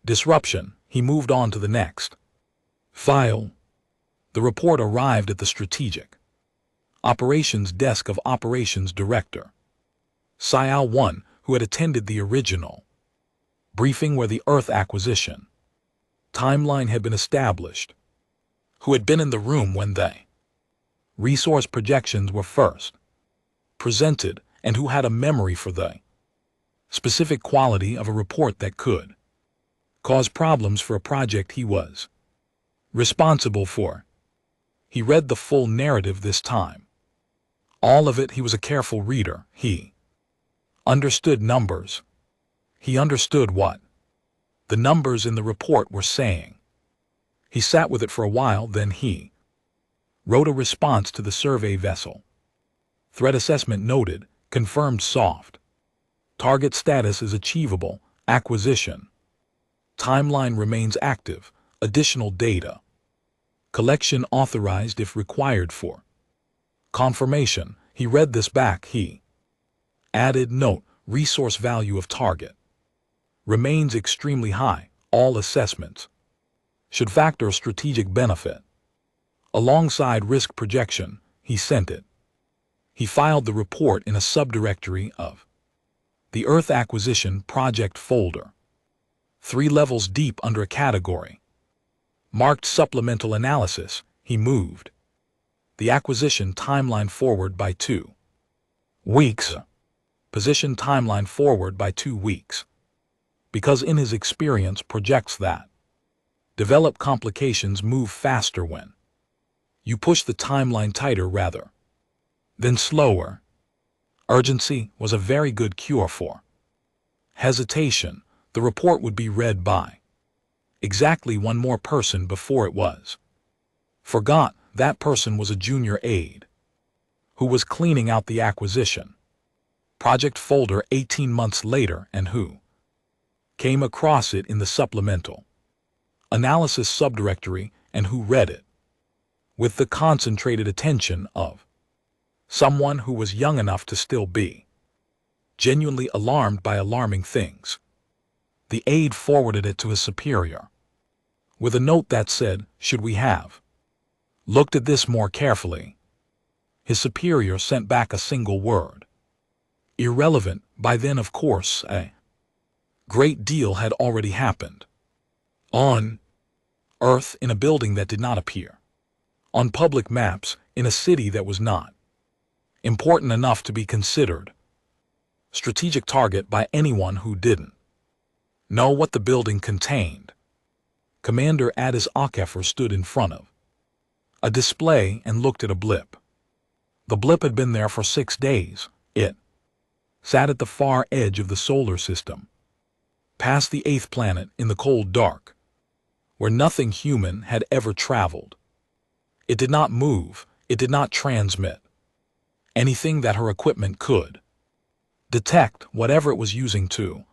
disruption. He moved on to the next file. The report arrived at the strategic operations desk of operations director Sial 1, who had attended the original briefing where the Earth acquisition timeline had been established, who had been in the room when the resource projections were first presented, and who had a memory for the specific quality of a report that could cause problems for a project he was responsible for. He read the full narrative this time. All of it. He was a careful reader. He understood numbers. He understood what the numbers in the report were saying. He sat with it for a while, then he wrote a response to the survey vessel. Threat assessment noted, confirmed soft. Target status is achievable, acquisition timeline remains active, additional data collection authorized if required for confirmation. He read this back. He added note, resource value of target remains extremely high. All assessments should factor strategic benefit alongside risk projection. He sent it. He filed the report in a subdirectory of the Earth Acquisition Project folder, 3 levels deep under a category marked Supplemental Analysis. He moved the acquisition timeline forward by 2 weeks. Position timeline forward by 2 weeks. Because in his experience projects that develop complications move faster when you push the timeline tighter rather than slower. Urgency was a very good cure for hesitation. The report would be read by exactly one more person before it was forgot. That person was a junior aide who was cleaning out the acquisition project folder 18 months later and who came across it in the supplemental analysis subdirectory and who read it with the concentrated attention of someone who was young enough to still be genuinely alarmed by alarming things. The aide forwarded it to his superior with a note that said, should we have looked at this more carefully? His superior sent back a single word. Irrelevant. By then, of course, a great deal had already happened. On Earth, in a building that did not appear on public maps, in a city that was not important enough to be considered strategic target by anyone who didn't know what the building contained. Commander Addis Akefer stood in front of a display and looked at a blip. The blip had been there for 6 days. It sat at the far edge of the solar system, past the 8th planet in the cold dark, where nothing human had ever traveled. It did not move. It did not transmit anything that her equipment could detect. Whatever it was using to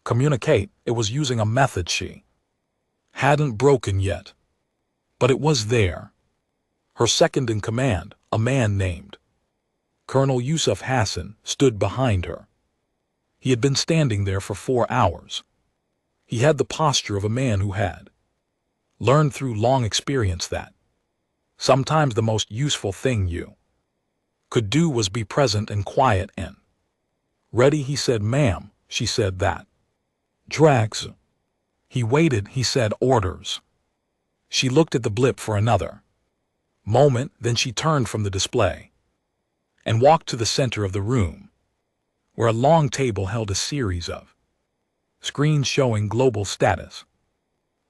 Communicate, it was using a method she hadn't broken yet. But it was there. Her second in command, a man named Colonel Yusuf Hassan, stood behind her. He had been standing there for 4 hours. He had the posture of a man who had learned through long experience that sometimes the most useful thing you could do was be present and quiet and ready. He said, "Ma'am." She said, "That drags." He waited. He said, "Orders." She looked at the blip for another moment, then she turned from the display and walked to the center of the room, where a long table held a series of screens showing global status,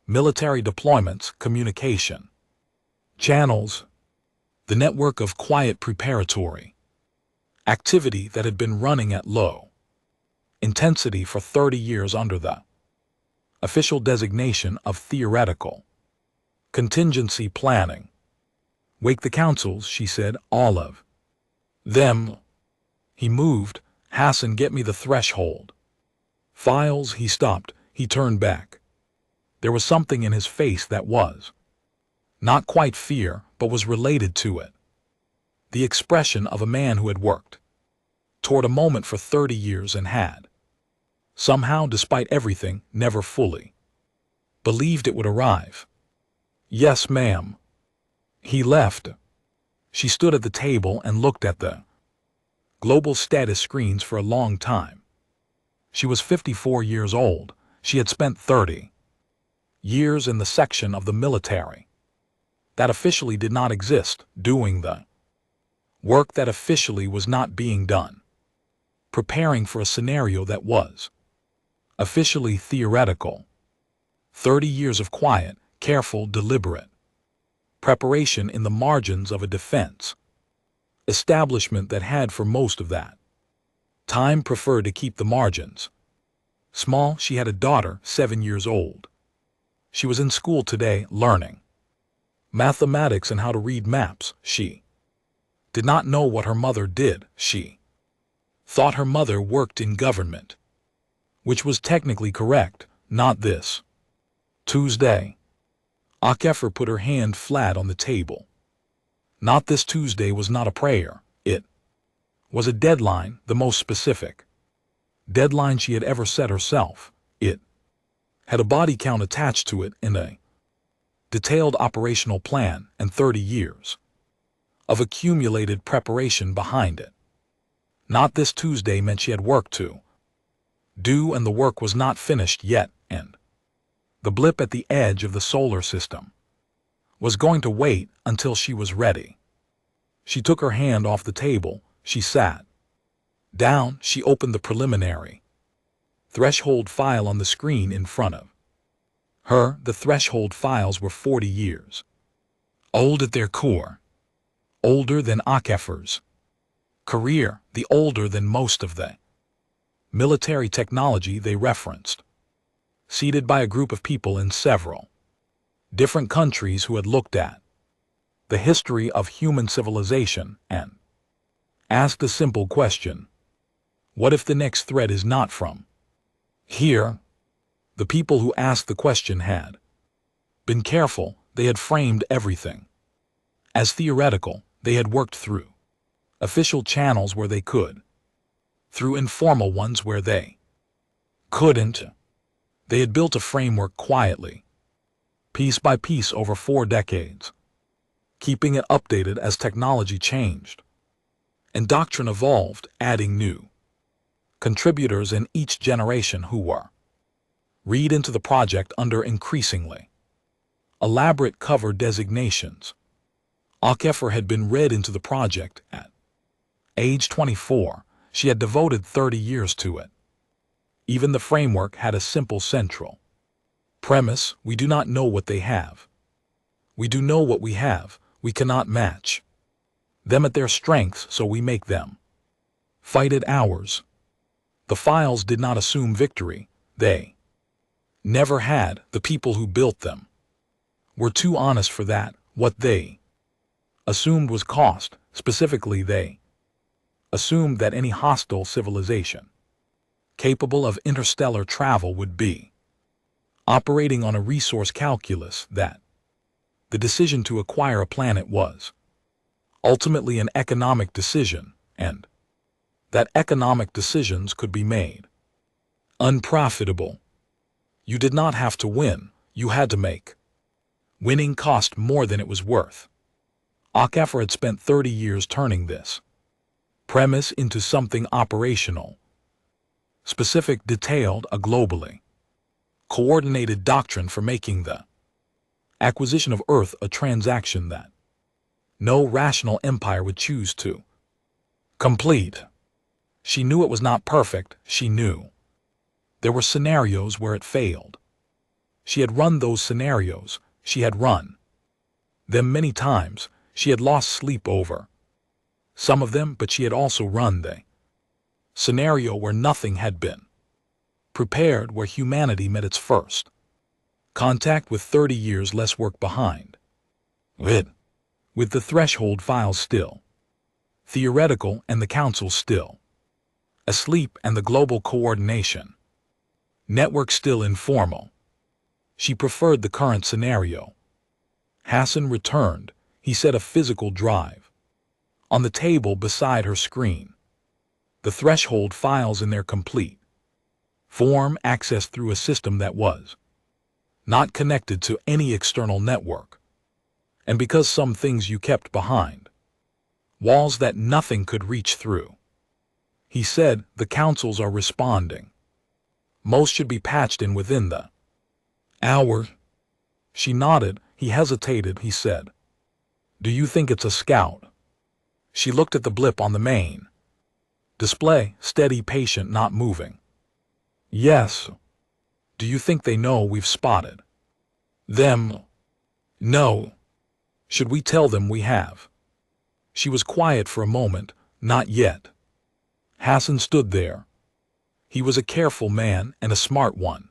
military deployments, communication channels, the network of quiet preparatory activity that had been running at low intensity for 30 years under the official designation of theoretical contingency planning. "Wake the councils," she said, "all of them." He moved. "Hassan, get me the threshold files." He stopped. He turned back. There was something in his face that was not quite fear, but was related to it. The expression of a man who had worked toward a moment for 30 years and had somehow, despite everything, never fully believed it would arrive. "Yes, ma'am." He left. She stood at the table and looked at the global status screens for a long time. She was 54 years old. She had spent 30 years in the section of the military that officially did not exist, doing the work that officially was not being done, preparing for a scenario that was officially theoretical. 30 years of quiet, careful, deliberate preparation in the margins of a defense establishment that had, for most of that time, preferred to keep the margins small. She had a daughter, 7 years old. She was in school today, learning mathematics and how to read maps. She did not know what her mother did. She thought her mother worked in government, which was technically correct. Not this Tuesday. Akefer put her hand flat on the table. Not this Tuesday was not a prayer. It was a deadline, the most specific deadline she had ever set herself. It had a body count attached to it and a detailed operational plan and 30 years of accumulated preparation behind it. Not this Tuesday meant she had work to do, and the work was not finished yet, and the blip at the edge of the solar system was going to wait until she was ready. She took her hand off the table. She sat down. She opened the preliminary threshold file on the screen in front of her. The threshold files were 40 years old at their core, older than Akefer's career, the older than most of the military technology they referenced. Seated by a group of people in several different countries who had looked at the history of human civilization and asked a simple question: what if the next threat is not from here? The people who asked the question had been careful. They had framed everything as theoretical. They had worked through official channels where they could, through informal ones where they couldn't. They had built a framework quietly, piece by piece over 4 decades, keeping it updated as technology changed and doctrine evolved, adding new contributors in each generation who were read into the project under increasingly elaborate cover designations. Akefer had been read into the project at age 24. She had devoted 30 years to it. Even the framework had a simple central premise: we do not know what they have. We do know what we have. We cannot match them at their strengths, so we make them fight at ours. The files did not assume victory. They never had. The people who built them were too honest for that. What they assumed was cost. Specifically, they assumed that any hostile civilization capable of interstellar travel would be, operating on a resource calculus that the decision to acquire a planet was ultimately an economic decision, and that economic decisions could be made unprofitable. You did not have to win, you had to make. Winning cost more than it was worth. Akafar had spent 30 years turning this premise into something operational, specific, detailed, a globally coordinated doctrine for making the acquisition of Earth a transaction that no rational empire would choose to complete. She knew it was not perfect, she knew there were scenarios where it failed. She had run those scenarios, she had run them many times, she had lost sleep over some of them, but she had also run the scenario where nothing had been prepared, where humanity met its first contact with 30 years less work behind it, with the threshold files still theoretical and the council still asleep and the global coordination network still informal. She preferred the current scenario. Hassan returned, he set a physical drive on the table beside her screen. The threshold files in their complete form, accessed through a system that was not connected to any external network. And because some things you kept behind walls that nothing could reach through. He said, the councils are responding. Most should be patched in within the hour. She nodded, he hesitated, he said, do you think it's a scout? She looked at the blip on the main display, steady, patient, not moving. Yes. Do you think they know we've spotted them? No. Should we tell them we have? She was quiet for a moment, not yet. Hassan stood there. He was a careful man and a smart one.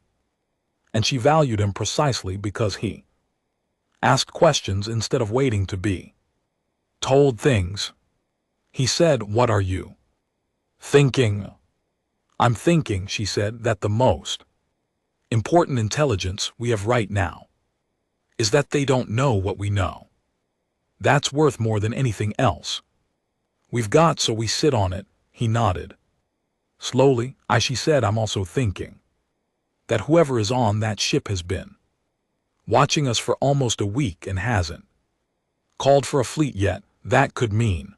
And she valued him precisely because he asked questions instead of waiting to be told things. He said, what are you thinking? I'm thinking, she said, that the most important intelligence we have right now is that they don't know what we know. That's worth more than anything else we've got, so we sit on it. He nodded. Slowly, she said, I'm also thinking that whoever is on that ship has been watching us for almost a week and hasn't called for a fleet yet. That could mean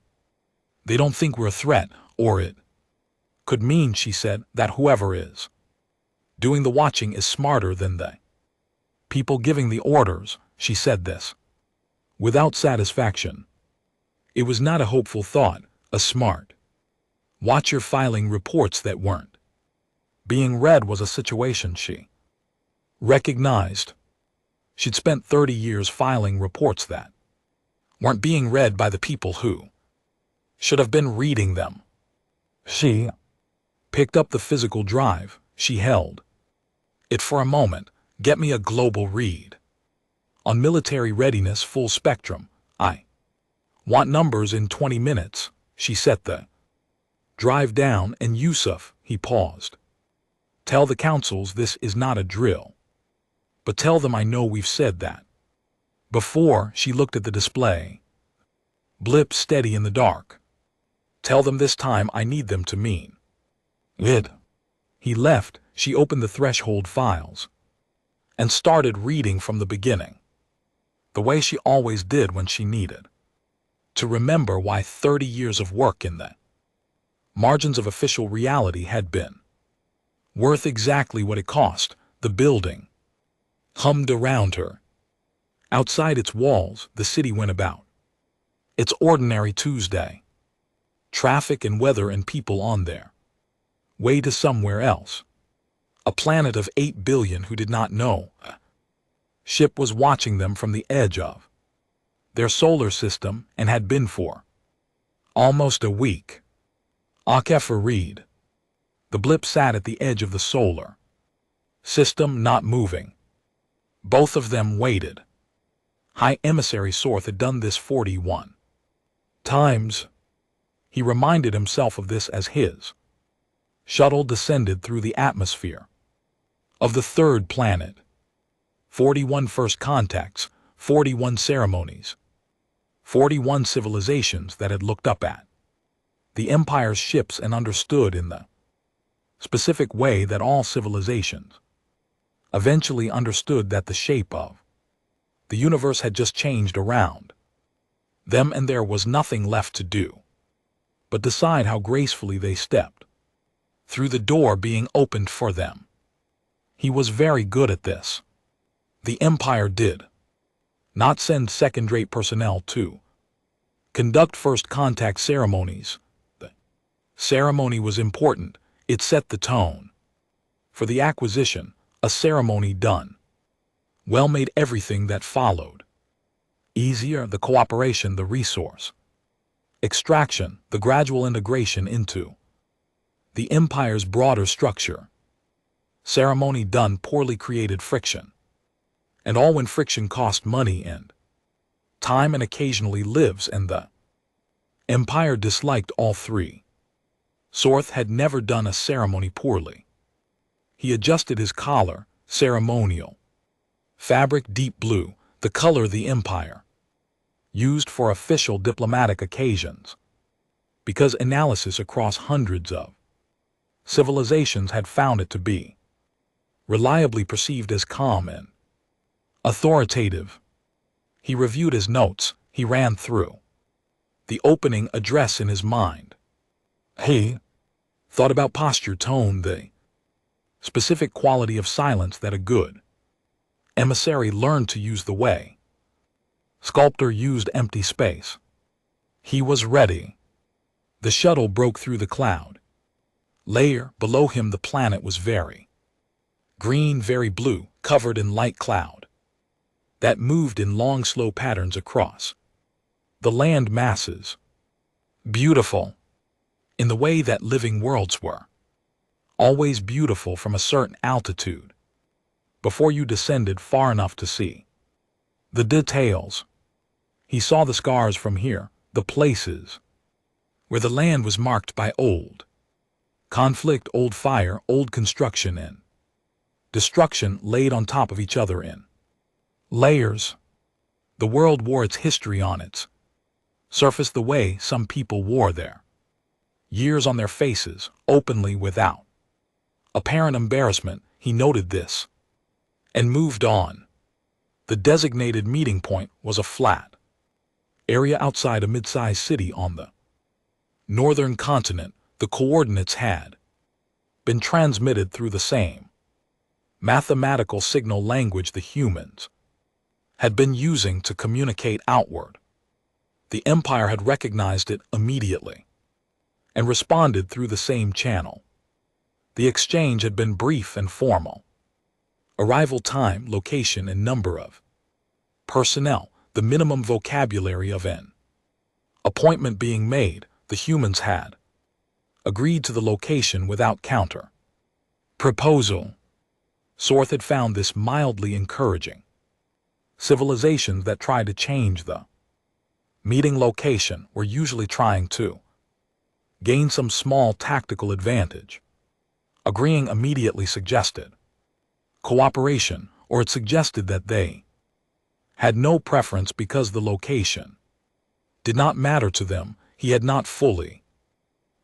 they don't think we're a threat, or it could mean, she said, that whoever is doing the watching is smarter than the people giving the orders. She said this without satisfaction. It was not a hopeful thought, a smart watcher filing reports that weren't being read was a situation she recognized. She'd spent 30 years filing reports that weren't being read by the people who should have been reading them. She picked up the physical drive. She held it for a moment. Get me a global read on military readiness, full spectrum. I want numbers in 20 minutes. She set the drive down, and Yusuf, he paused. Tell the councils this is not a drill. But tell them I know we've said that before. She looked at the display. Blip steady in the dark. Tell them this time I need them to mean it. He left. She opened the threshold files and started reading from the beginning, the way she always did when she needed to remember why 30 years of work in the margins of official reality had been worth exactly what it cost. The building hummed around her. Outside its walls, the city went about its ordinary Tuesday. Traffic and weather and people on their way to somewhere else. A planet of 8 billion who did not know a ship was watching them from the edge of their solar system and had been for almost a week. Akefar read. The blip sat at the edge of the solar system, not moving. Both of them waited. High Emissary Sorth had done this 41 times. He reminded himself of this as his Shuttle descended through the atmosphere of the third planet. 41 first contacts, 41 ceremonies, 41 civilizations that had looked up at the Empire's ships and understood in the specific way that all civilizations eventually understood that the shape of the universe had just changed around them, and there was nothing left to do but decide how gracefully they stepped through the door being opened for them. He was very good at this. The Empire did not send second-rate personnel to conduct first contact ceremonies. The ceremony was important. It set the tone for the acquisition. A ceremony done well made everything that followed easier. The cooperation, the resource extraction, the gradual integration into the Empire's broader structure. Ceremony done poorly created friction, and all when friction cost money and time and occasionally lives, and the Empire disliked all three. Sorth had never done a ceremony poorly. He adjusted his collar, ceremonial fabric deep blue, the color the Empire used for official diplomatic occasions, because analysis across hundreds of civilizations had found it to be reliably perceived as calm and authoritative. He reviewed his notes. He ran through the opening address in his mind. He thought about posture, tone, the specific quality of silence that a good emissary learned to use, the way sculptor used empty space. He was ready. The shuttle broke through the cloud layer. Below him the planet was very green, very blue, covered in light cloud that moved in long, slow patterns across the land masses. Beautiful in the way that living worlds were always beautiful from a certain altitude, before you descended far enough to see the details. He saw the scars from here, the places where the land was marked by old conflict, old fire, old construction, and destruction laid on top of each other in layers. The world wore its history on its surface the way some people wore their years on their faces, openly, without apparent embarrassment. He noted this and moved on. The designated meeting point was a flat area outside a mid-sized city on the northern continent. The coordinates had been transmitted through the same mathematical signal language the humans had been using to communicate outward. The Empire had recognized it immediately and responded through the same channel. The exchange had been brief and formal. Arrival time, location, and number of personnel, the minimum vocabulary of an appointment being made. The humans had agreed to the location without counter proposal. Sorth had found this mildly encouraging. Civilizations that tried to change the meeting location were usually trying to gain some small tactical advantage. Agreeing immediately suggested cooperation, or it suggested that they had no preference because the location did not matter to them. He had not fully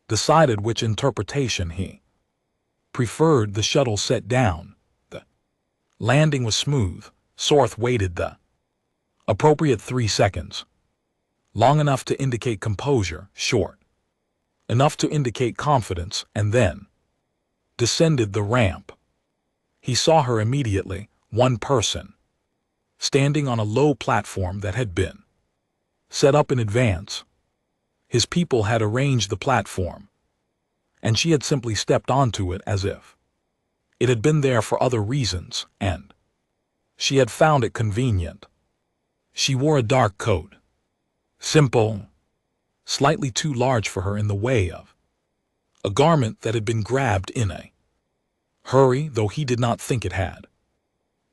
decided which interpretation he preferred. The shuttle set down. The landing was smooth. Sorth waited the appropriate 3 seconds, long enough to indicate composure, short enough to indicate confidence, and then descended the ramp. He saw her immediately, one person, standing on a low platform that had been set up in advance. His people had arranged the platform, and she had simply stepped onto it as if it had been there for other reasons, and she had found it convenient. She wore a dark coat, simple, slightly too large for her in the way of a garment that had been grabbed in a hurry, though he did not think it had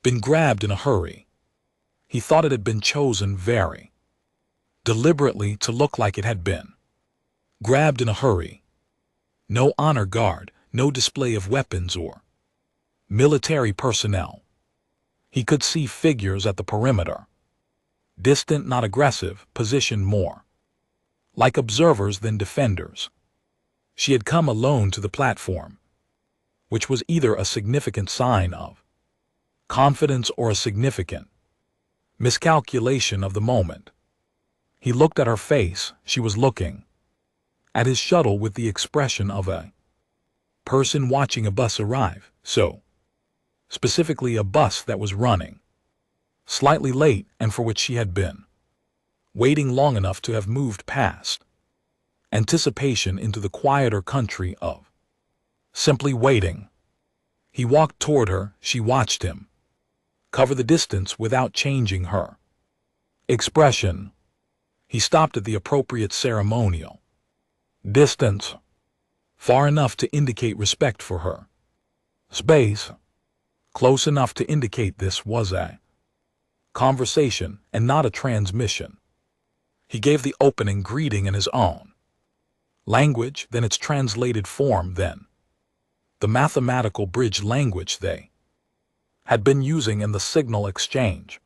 been grabbed in a hurry. He thought it had been chosen very deliberately to look like it had been grabbed in a hurry. No honor guard, No display of weapons or military personnel. He could see figures at the perimeter. Distant, not aggressive, positioned more like observers than defenders. She had come alone to the platform, which was either a significant sign of confidence or a significant miscalculation of the moment. He looked at her face. She was looking at his shuttle with the expression of a person watching a bus arrive, so specifically a bus that was running slightly late and for which she had been waiting long enough to have moved past anticipation into the quieter country of simply waiting. He walked toward her. She watched him cover the distance without changing her expression. He stopped at the appropriate ceremonial distance, far enough to indicate respect for her space, close enough to indicate this was a conversation and not a transmission. He gave the opening greeting in his own language, then its translated form, then the mathematical bridge language they had been using in the signal exchange,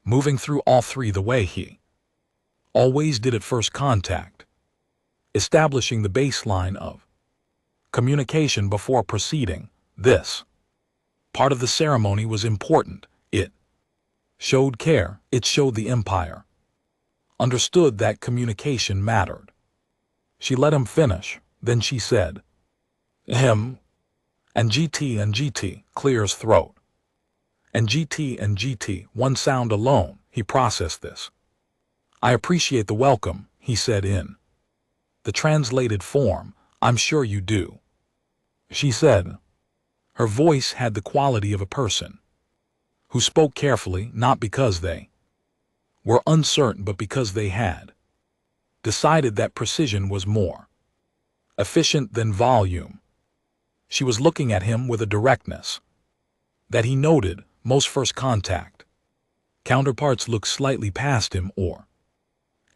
moving through all three the way he always did at first contact, establishing the baseline of communication before proceeding. This part of the ceremony was important. It showed care. It showed the Empire understood that communication mattered. She let him finish. Then she said, him, and GT, clear his throat. And GT, one sound alone. He processed this. I appreciate the welcome, he said in the translated form. I'm sure you do, she said. Her voice had the quality of a person who spoke carefully, not because they were uncertain, but because they had decided that precision was more efficient than volume. She was looking at him with a directness that he noted. Most first contact counterparts looked slightly past him, or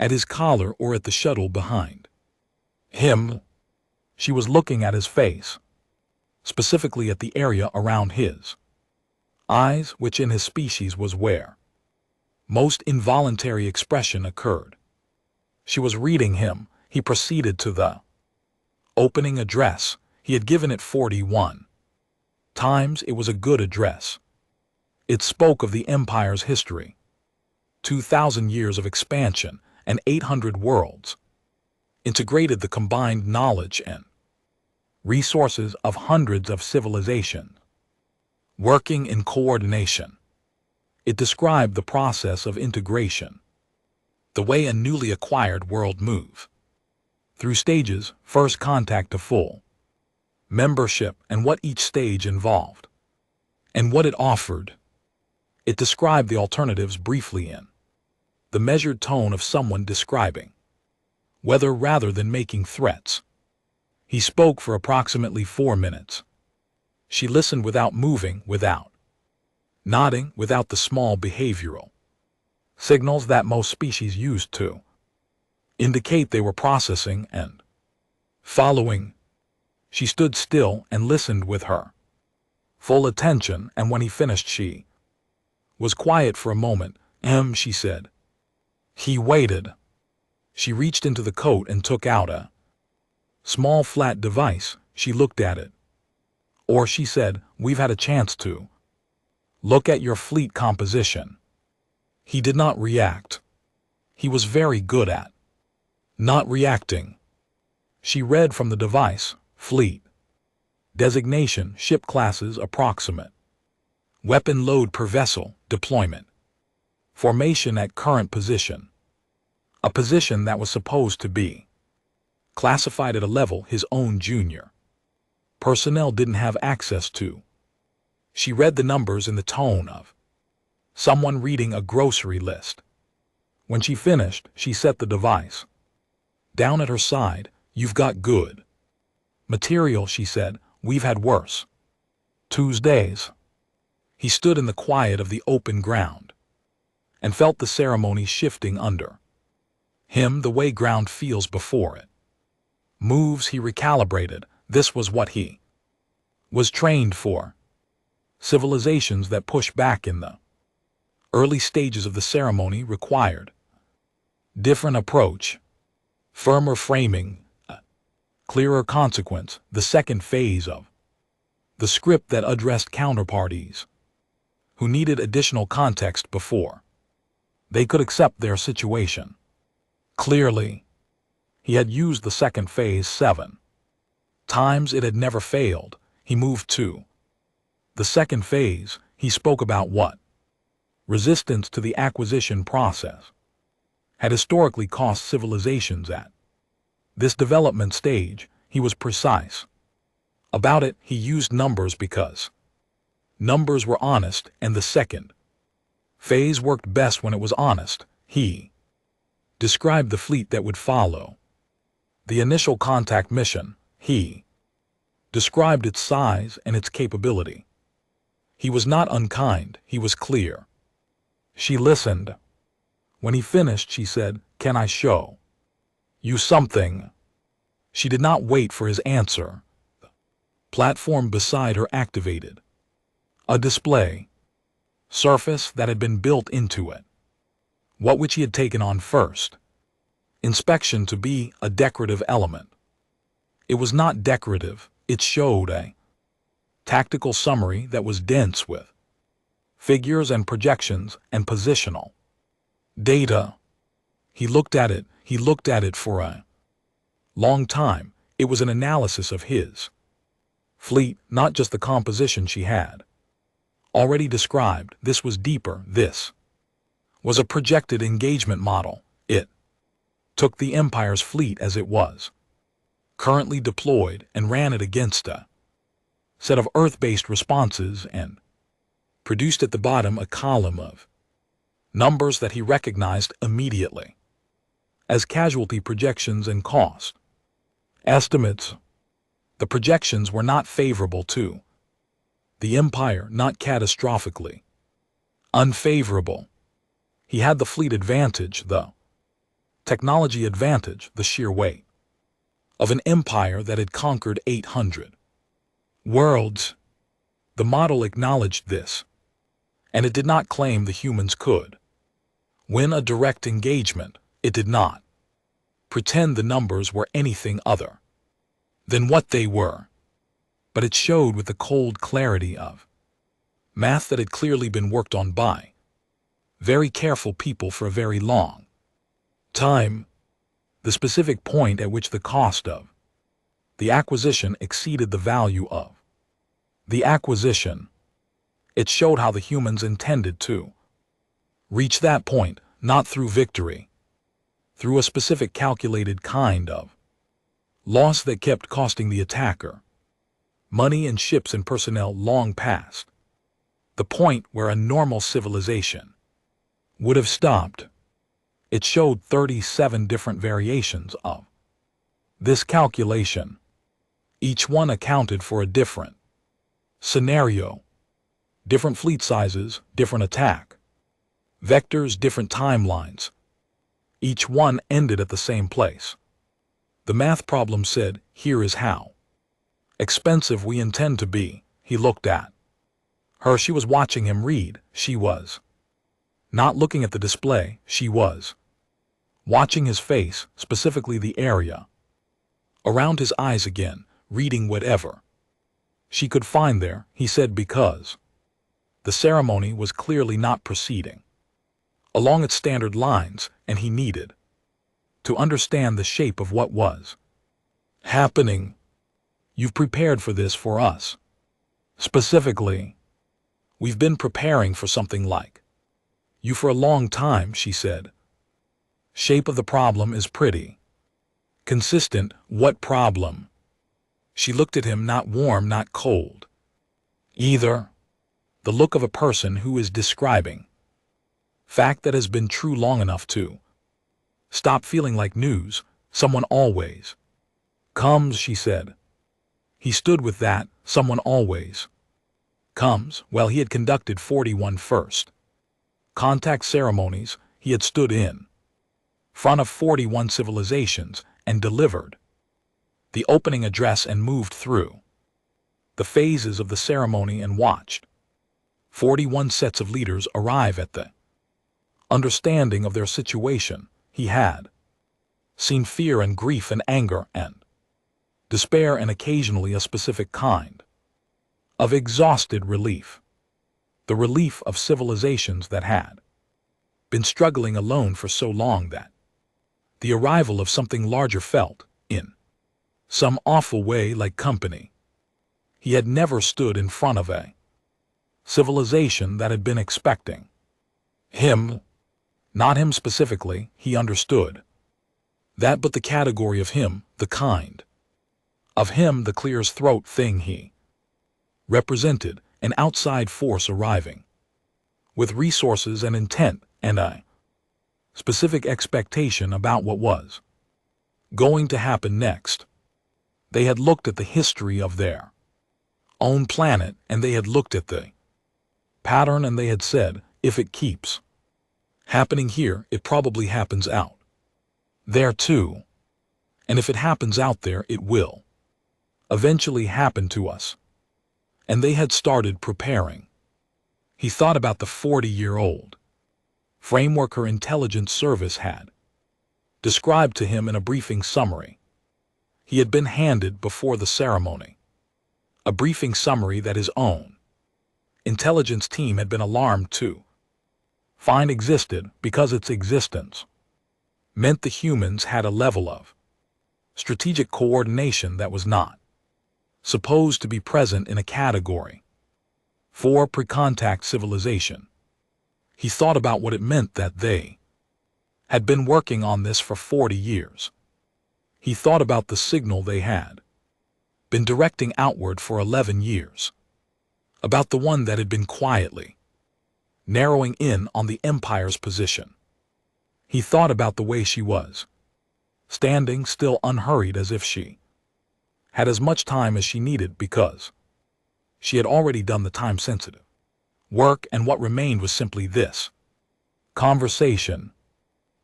at his collar, or at the shuttle behind him. She was looking at his face, specifically at the area around his eyes, which in his species was where most involuntary expression occurred. She was reading him. He proceeded to the opening address. He had given it 41 times. It was a good address. It spoke of the Empire's history, 2,000 years of expansion and 800 worlds, integrated the combined knowledge and resources of hundreds of civilizations, working in coordination. It described the process of integration, the way a newly acquired world moves through stages, first contact to full membership, and what each stage involved, and what it offered. It described the alternatives briefly in the measured tone of someone describing weather rather than making threats. He spoke for approximately 4 minutes. She listened without moving, without nodding, without the small behavioral signals that most species used to indicate they were processing and following. She stood still and listened with her full attention, and when he finished she was quiet for a moment. She said. He waited. She reached into the coat and took out a small flat device. She looked at it. Or she said, we've had a chance to look at your fleet composition. He did not react. He was very good at not reacting. She read from the device, fleet designation, ship classes, approximate weapon load per vessel, deployment, formation at current position, a position that was supposed to be classified at a level his own junior personnel didn't have access to. She read the numbers in the tone of someone reading a grocery list. When she finished, she set the device down at her side. You've got good material, she said. We've had worse Tuesdays. He stood in the quiet of the open ground and felt the ceremony shifting under him the way ground feels before it moves. He recalibrated. This was what he was trained for. Civilizations that push back in the early stages of the ceremony required different approach, firmer framing, a clearer consequence, the second phase of the script that addressed counterparties who needed additional context before they could accept their situation. Clearly, he had used the second phase 7 times. It had never failed. He moved to the second phase. He spoke about what resistance to the acquisition process had historically cost civilizations at this development stage. He was precise about it. He used numbers because numbers were honest, and the second phase worked best when it was honest. He described the fleet that would follow the initial contact mission. He described its size and its capability. He was not unkind, he was clear. She listened. When he finished, she said, "Can I show you something?" She did not wait for his answer. The platform beside her activated a display surface that had been built into it, what which he had taken on first inspection to be a decorative element. It was not decorative, it showed a tactical summary that was dense with figures and projections and positional data. He looked at it for a long time. It was an analysis of his fleet, not just the composition she had already described. This was deeper. This was a projected engagement model. It took the Empire's fleet as it was currently deployed and ran it against a set of Earth-based responses and produced at the bottom a column of numbers that he recognized immediately as casualty projections and cost estimates. The projections were not favorable to the Empire, not catastrophically unfavorable. He had the fleet advantage, the technology advantage, the sheer weight of an empire that had conquered 800 worlds. The model acknowledged this, and it did not claim the humans could win a direct engagement. It did not pretend the numbers were anything other than what they were, but it showed with the cold clarity of math that had clearly been worked on by very careful people for a very long time, the specific point at which the cost of the acquisition exceeded the value of the acquisition. It showed how the humans intended to reach that point, not through victory, through a specific calculated kind of loss that kept costing the attacker money and ships and personnel long past the point where a normal civilization would have stopped. It showed 37 different variations of this calculation. Each one accounted for a different scenario, different fleet sizes, different attack vectors, different timelines. Each one ended at the same place. The math problem said, "Here is how expensive we intend to be." He looked at her. She was watching him read. She was not looking at the display. She was watching his face, specifically the area around his eyes again, reading whatever she could find there. He said, "Because the ceremony was clearly not proceeding along its standard lines, and he needed to understand the shape of what was happening. You've prepared for this for us. Specifically, we've been preparing for something like you for a long time," she said. "Shape of the problem is pretty consistent." "What problem?" She looked at him, not warm, not cold either. The look of a person who is describing fact that has been true long enough to stop feeling like news. "Someone always comes," she said. He stood with that. Someone always comes. Well, he had conducted 41 first contact ceremonies. He had stood in front of 41 civilizations and delivered the opening address and moved through the phases of the ceremony and watched 41 sets of leaders arrive at the understanding of their situation. He had seen fear and grief and anger and despair and occasionally a specific kind of exhausted relief, the relief of civilizations that had been struggling alone for so long that the arrival of something larger felt, in some awful way, like company. He had never stood in front of a civilization that had been expecting him, not him specifically, he understood that, but the category of him, the kind of him, the clear's throat thing he represented, an outside force arriving with resources and intent and a specific expectation about what was going to happen next. They had looked at the history of their own planet, and they had looked at the pattern, and they had said, if it keeps happening here, it probably happens out there too. And if it happens out there, it will eventually happen to us. And they had started preparing. He thought about the 40-year-old framework her intelligence service had described to him in a briefing summary he had been handed before the ceremony, a briefing summary that his own intelligence team had been alarmed to find existed because its existence meant the humans had a level of strategic coordination that was not supposed to be present in a category 4 pre-contact civilization. He thought about what it meant that they had been working on this for 40 years. He thought about the signal they had been directing outward for 11 years, about the one that had been quietly narrowing in on the Empire's position. He thought about the way she was standing still, unhurried, as if she had as much time as she needed because she had already done the time-sensitive work, and what remained was simply this conversation.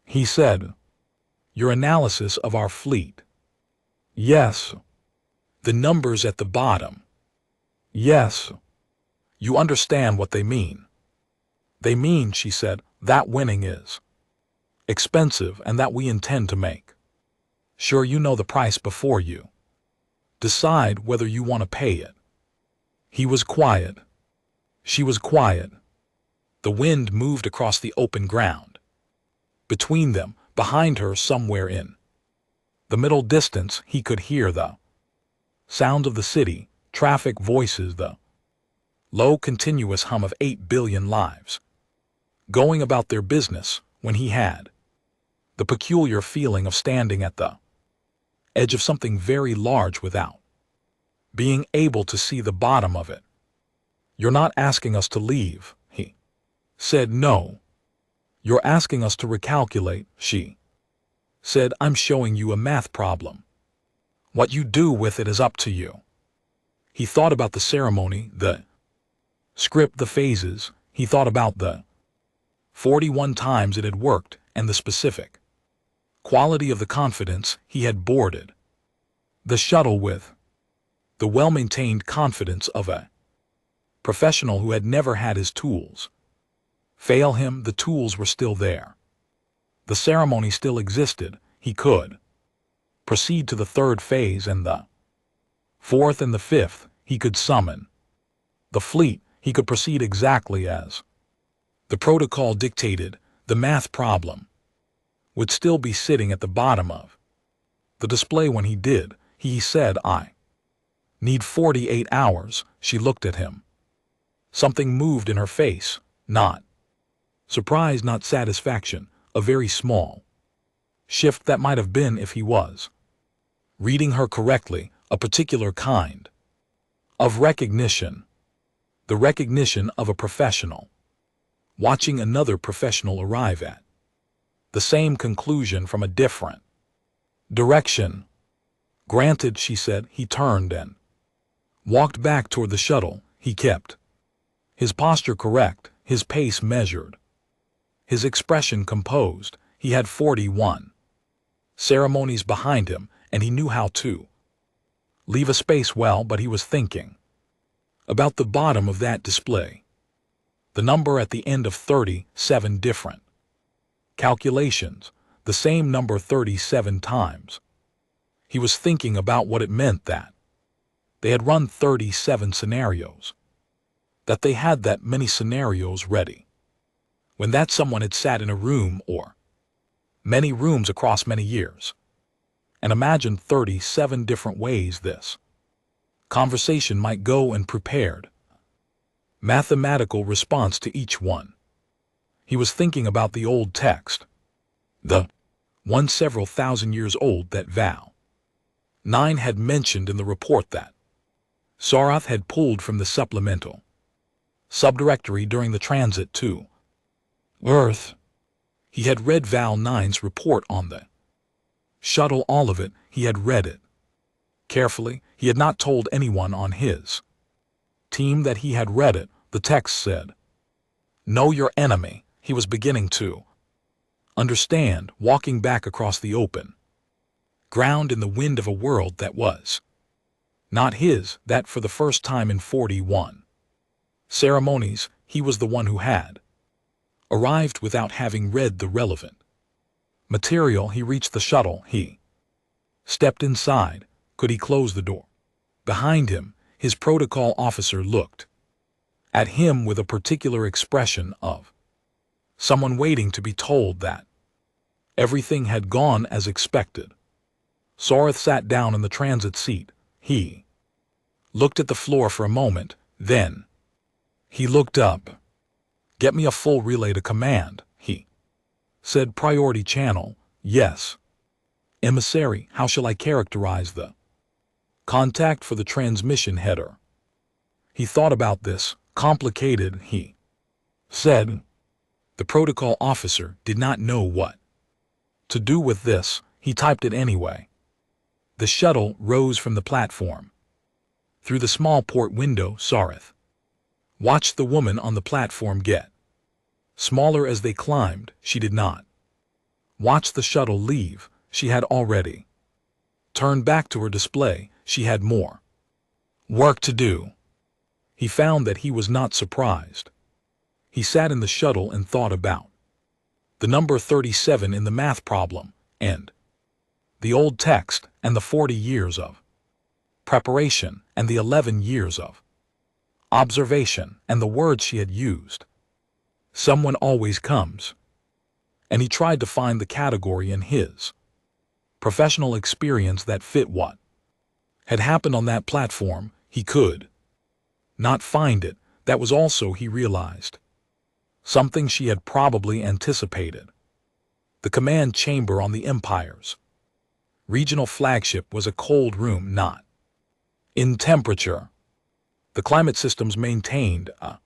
He said, "Your analysis of our fleet." "Yes." "The numbers at the bottom." "Yes." "You understand what they mean." "They mean," she said, "that winning is expensive and that we intend to make sure you know the price before you decide whether you want to pay it." He was quiet. She was quiet. The wind moved across the open ground. Between them, behind her, somewhere in the middle distance, he could hear the sound of the city, traffic, voices, the low continuous hum of 8 billion lives going about their business, when he had the peculiar feeling of standing at the edge of something very large without being able to see the bottom of it. "You're not asking us to leave," he said. "No. You're asking us to recalculate," she said. "I'm showing you a math problem. What you do with it is up to you." He thought about the ceremony, the script, the phases. He thought about the 41 times it had worked and the specific quality of the confidence he had boarded the shuttle with, the well-maintained confidence of a professional who had never had his tools fail him. The tools were still there. The ceremony still existed. He could proceed to the 3rd phase and the 4th and the 5th. He could summon the fleet. He could proceed exactly as the protocol dictated. The math problem would still be sitting at the bottom of the display when he did. He said, "I need 48 hours. She looked at him. Something moved in her face, not surprise, not satisfaction, a very small shift that might have been, if he was reading her correctly, a particular kind of recognition, the recognition of a professional watching another professional arrive at the same conclusion from a different direction. "Granted," she said. He turned and walked back toward the shuttle. He kept his posture correct, his pace measured, his expression composed. He had 41 ceremonies behind him, and he knew how to Leave a space well, but he was thinking about the bottom of that display. The number at the end of 37 different calculations, the same number 37 times. He was thinking about what it meant that they had run 37 scenarios, that they had that many scenarios ready. When that someone had sat in a room or many rooms across many years and imagined 37 different ways this conversation might go and prepared mathematical response to each one. He was thinking about the old text, the one several thousand years old that Val 9 had mentioned in the report that Sarath had pulled from the supplemental subdirectory during the transit to Earth. He had read Val 9's report on the shuttle, all of it. He had read it carefully. He had not told anyone on his team that he had read it. The text said, "Know your enemy." He was beginning to understand, walking back across the open ground in the wind of a world that was not his, that for the first time in 41 ceremonies, he was the one who had arrived without having read the relevant material. He reached the shuttle. He stepped inside. Could he close the door behind him? His protocol officer looked at him with a particular expression of someone waiting to be told that everything had gone as expected. Sarath sat down in the transit seat. He looked at the floor for a moment, then he looked up. "Get me a full relay to command," he said. "Priority channel." "Yes." "Emissary, how shall I characterize the contact for the transmission header?" He thought about this. "Complicated," he said. The protocol officer did not know what to do with this. He typed it anyway. The shuttle rose from the platform. Through the small port window, Sarath watched the woman on the platform get smaller as they climbed. She did not watch the shuttle leave. She had already turned back to her display. She had more work to do. He found that he was not surprised. He sat in the shuttle and thought about the number 37 in the math problem, and the old text, and the 40 years of preparation, and the 11 years of observation, and the words she had used. Someone always comes. And he tried to find the category in his professional experience that fit what had happened on that platform. He could not find it. That was also, he realized, something she had probably anticipated. The command chamber on the Empire's regional flagship was a cold room, not in temperature. The climate systems maintained a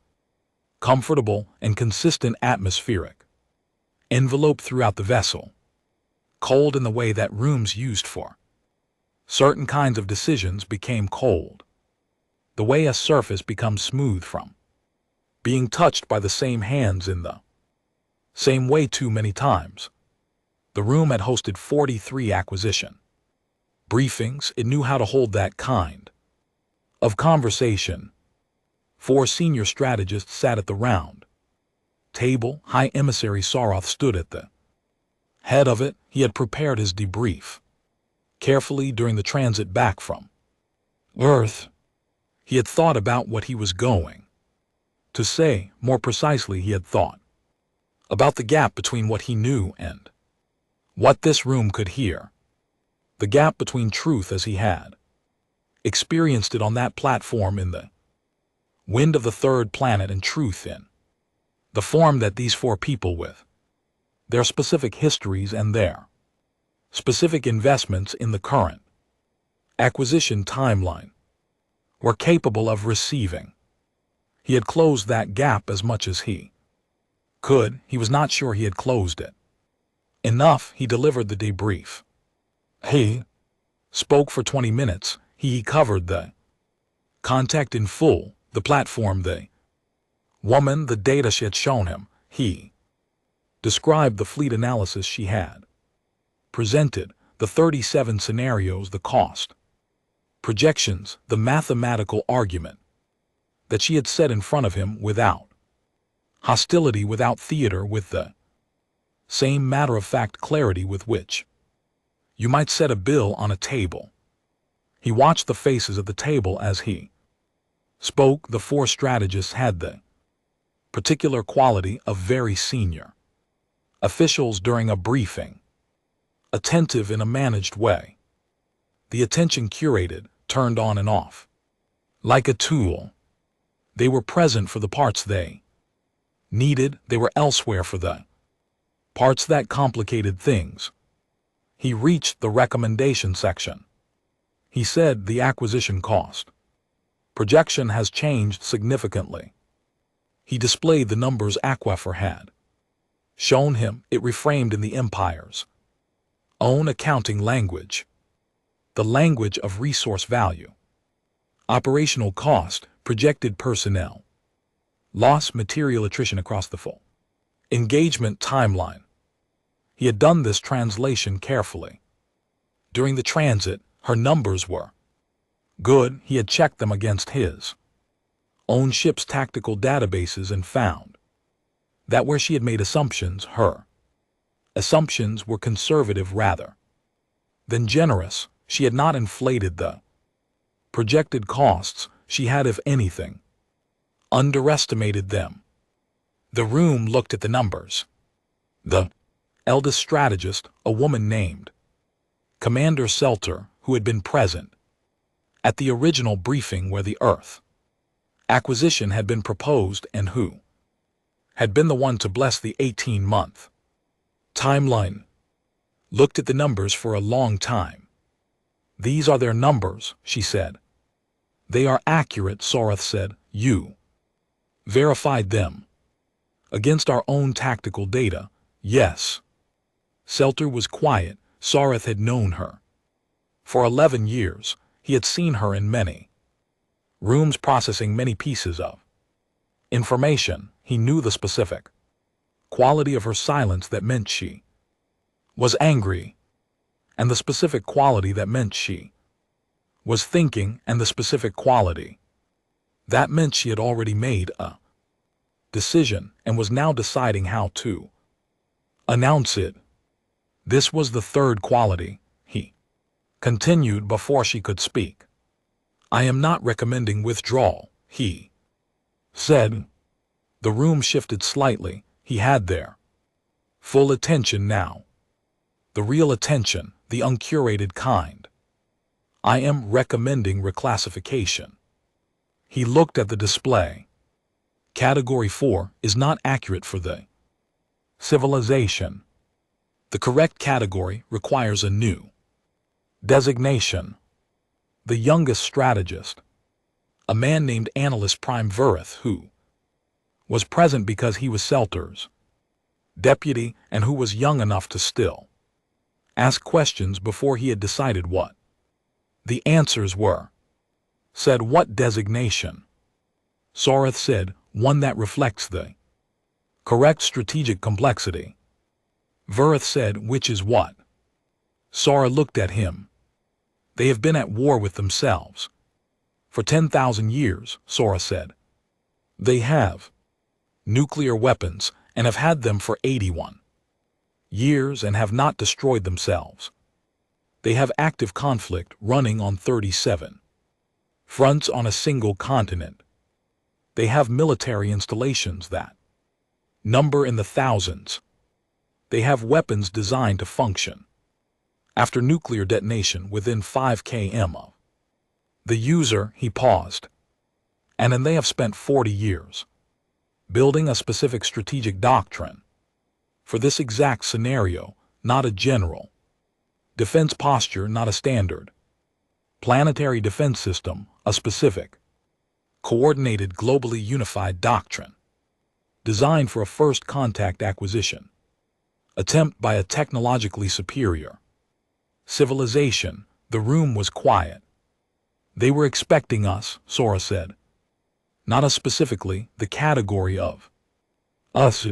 comfortable and consistent atmospheric envelope throughout the vessel, cold in the way that rooms used for certain kinds of decisions became cold, the way a surface becomes smooth from being touched by the same hands in the same way too many times. The room had hosted 43 acquisition briefings. It knew how to hold that kind of conversation. 4 senior strategists sat at the round table. High Emissary Sarath stood at the head of it. He had prepared his debrief carefully during the transit back from Earth. He had thought about what he was going to say. More precisely, he had thought about the gap between what he knew and what this room could hear. The gap between truth as he had experienced it on that platform in the wind of the third planet, and truth in the form that these 4 people, with their specific histories and their specific investments in the current acquisition timeline, were capable of receiving. He had closed that gap as much as he could. He was not sure he had closed it enough. He delivered the debrief. He spoke for 20 minutes. He covered the contact in full, the platform, the woman, the data she had shown him. He described the fleet analysis she had presented, the 37 scenarios, the cost Projections, the mathematical argument that she had set in front of him without hostility, without theater, with the same matter-of-fact clarity with which you might set a bill on a table. He watched the faces at the table as he spoke. The four strategists had the particular quality of very senior officials during a briefing, attentive in a managed way, the attention curated, turned on and off, like a tool. They were present for the parts they needed, they were elsewhere for the parts that complicated things. He reached the recommendation section. He said the acquisition cost projection has changed significantly. He displayed the numbers Aquifer had shown him. It reframed in the Empire's own accounting language, the language of resource value, operational cost, projected personnel loss, material attrition across the full engagement timeline. He had done this translation carefully. During the transit, her numbers were good. He had checked them against his own ship's tactical databases and found that where she had made assumptions, her assumptions were conservative rather than generous. She had not inflated the projected costs. She had, if anything, underestimated them. The room looked at the numbers. The eldest strategist, a woman named Commander Selter, who had been present at the original briefing where the Earth acquisition had been proposed and who had been the one to bless the 18-month timeline, looked at the numbers for a long time. These are their numbers, she said. They are accurate, Sorath said. You verified them against our own tactical data? Yes. Selter was quiet. Sorath had known her for 11 years. He had seen her in many rooms processing many pieces of information. He knew the specific quality of her silence that meant she was angry, and the specific quality that meant she was thinking, and the specific quality that meant she had already made a decision and was now deciding how to announce it. This was the third quality, he continued before she could speak. I am not recommending withdrawal, he said. The room shifted slightly. He had their full attention now. The real attention, the uncurated kind. I am recommending reclassification. He looked at the display. Category 4 is not accurate for the civilization. The correct category requires a new designation. The youngest strategist, a man named Analyst Prime Verith, who was present because he was Selter's deputy and who was young enough to still ask questions before he had decided what the answers were, said, what designation? Sorath said, one that reflects the correct strategic complexity. Verith said, which is what? Sora looked at him. They have been at war with themselves for 10,000 years, Sora said. They have nuclear weapons and have had them for 81 years and have not destroyed themselves. They have active conflict running on 37 fronts on a single continent. They have military installations that number in the thousands. They have weapons designed to function after nuclear detonation within 5 km of the user. He paused. And then they have spent 40 years building a specific strategic doctrine for this exact scenario, not a general defense posture, not a standard planetary defense system, a specific, coordinated, globally unified doctrine designed for a first contact acquisition attempt by a technologically superior civilization. The room was quiet. They were expecting us, Sora said. Not us specifically, the category of us.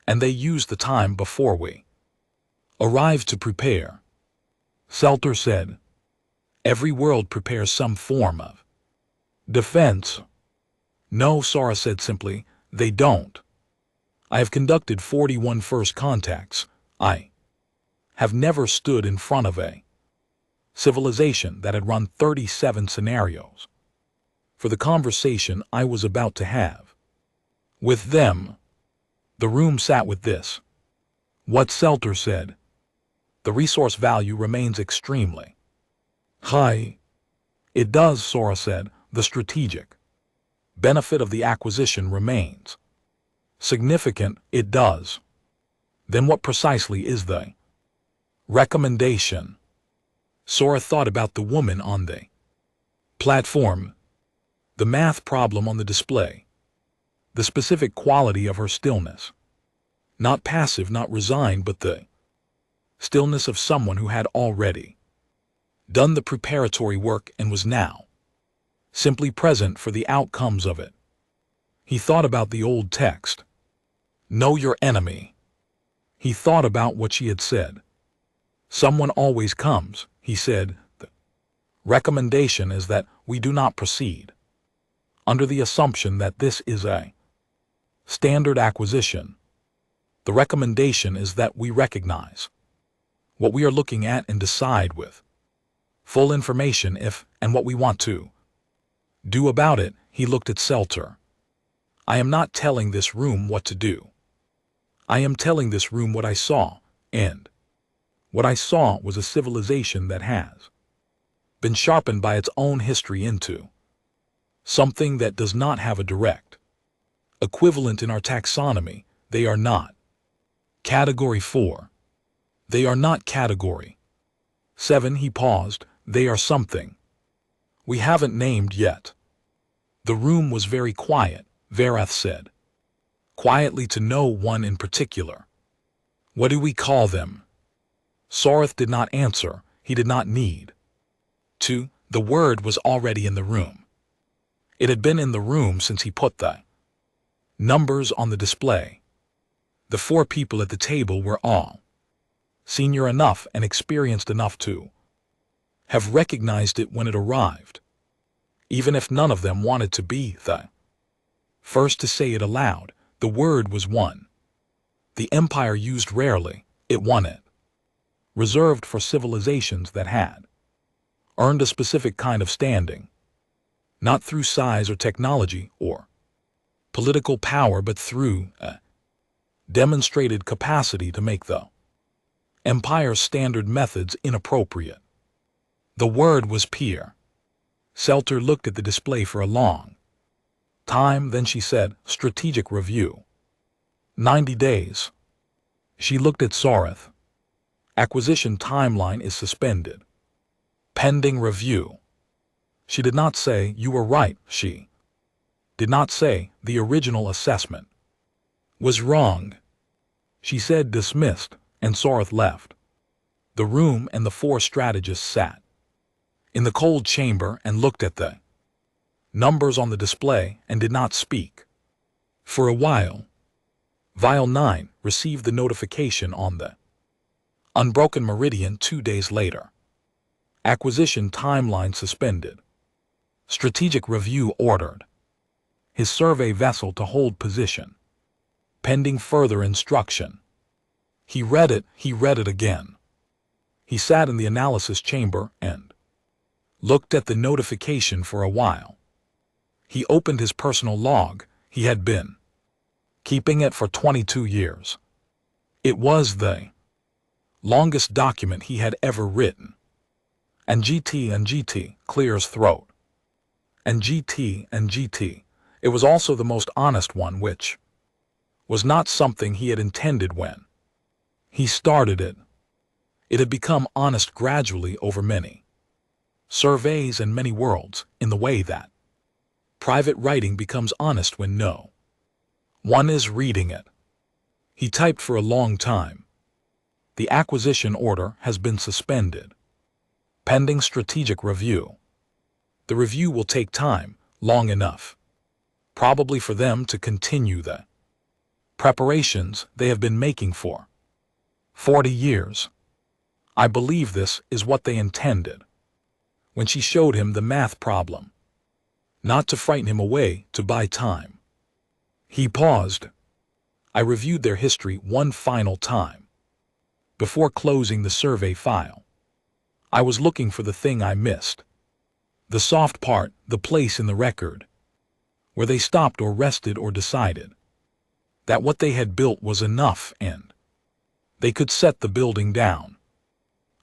And they used the time before we arrived to prepare. Selter said. Every world prepares some form of defense. No, Sora said simply, they don't. I have conducted 41 first contacts. I have never stood in front of a civilization that had run 37 scenarios for the conversation I was about to have with them. The room sat with this. What Selter said. The resource value remains extremely high. It does, Sora said. The strategic benefit of the acquisition remains significant. It does. Then what precisely is the recommendation? Sora thought about the woman on the platform, the math problem on the display, the specific quality of her stillness. Not passive, not resigned, but the stillness of someone who had already done the preparatory work and was now simply present for the outcomes of it. He thought about the old text. Know your enemy. He thought about what she had said. Someone always comes, he said. The recommendation is that we do not proceed under the assumption that this is a standard acquisition. The recommendation is that we recognize what we are looking at and decide with full information if and what we want to do about it. He looked at Selter. I am not telling this room what to do. I am telling this room what I saw, and what I saw was a civilization that has been sharpened by its own history into something that does not have a direct equivalent in our taxonomy. They are not Category 4. They are not Category 7. He paused. They are something we haven't named yet. The room was very quiet, Varath said, quietly to no one in particular. What do we call them? Sorath did not answer. He did not need to. The word was already in the room. It had been in the room since he put the numbers on the display. The 4 people at the table were all senior enough and experienced enough to have recognized it when it arrived, even if none of them wanted to be the first to say it aloud. The word was one the Empire used rarely. It won it, reserved for civilizations that had earned a specific kind of standing, not through size or technology or political power, but through a demonstrated capacity to make the Empire's standard methods inappropriate. The word was peer. Selter looked at the display for a long time, then she said, strategic review. 90 days. She looked at Sorath. Acquisition timeline is suspended. Pending review. She did not say, you were right. She did not say, the original assessment was wrong. She said, dismissed, and Sorath left. The room and the 4 strategists sat in the cold chamber and looked at the numbers on the display and did not speak. For a while, Vial 9 received the notification on the unbroken meridian 2 days later. Acquisition timeline suspended. Strategic review ordered. His survey vessel to hold position. Pending further instruction. He read it again. He sat in the analysis chamber and looked at the notification for a while. He opened his personal log. He had been keeping it for 22 years. It was the longest document he had ever written. And GT clears throat. And GT. It was also the most honest one, which was not something he had intended when he started it. It had become honest gradually over many surveys and many worlds, in the way that private writing becomes honest when no one is reading it. He typed for a long time. The acquisition order has been suspended. Pending strategic review. The review will take time, long enough, probably for them to continue the preparations they have been making for 40 years. I believe this is what they intended. when she showed him the math problem. Not to frighten him away, to buy time. He paused. I reviewed their history one final time. Before closing the survey file, I was looking for the thing I missed. The soft part, the place in the record, where they stopped or rested or decided that what they had built was enough and they could set the building down.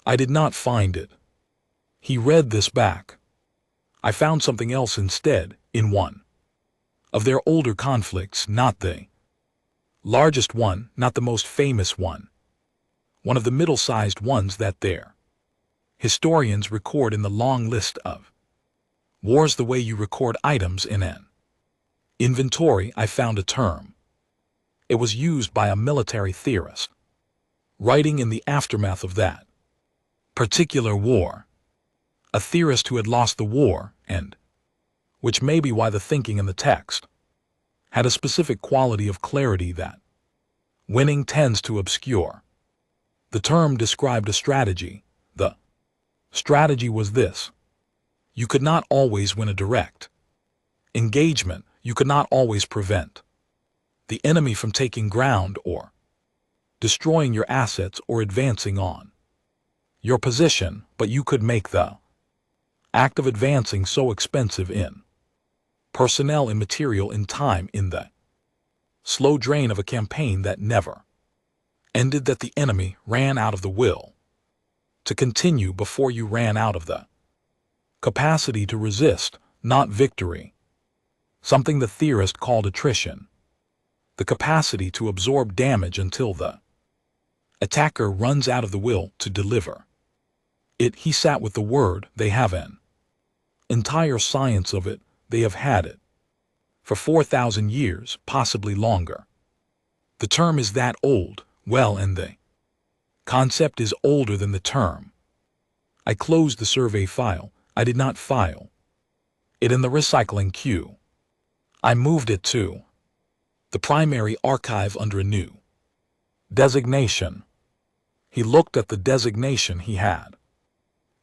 I did not find it. He read this back. I found something else instead, in one of their older conflicts, not the largest one, not the most famous one of the middle-sized ones that their historians record in the long list of wars the way you record items in an inventory. I found a term. It was used by a military theorist, writing in the aftermath of that particular war. A theorist who had lost the war, and which may be why the thinking in the text had a specific quality of clarity that winning tends to obscure. The term described a strategy. The strategy was this: you could not always win a direct engagement, you could not always prevent the enemy from taking ground or destroying your assets or advancing on your position, but you could make the act of advancing so expensive in personnel, in material, in time, in the slow drain of a campaign that never ended, that the enemy ran out of the will to continue before you ran out of the capacity to resist, not victory. Something the theorist called attrition. The capacity to absorb damage until the attacker runs out of the will to deliver it. He sat with the word. They have an entire science of it. They have had it for 4,000 years, possibly longer. The term is that old, well, and the concept is older than the term. I closed the survey file. I did not file it in the recycling queue. I moved it to the primary archive under a new designation. He looked at the designation he had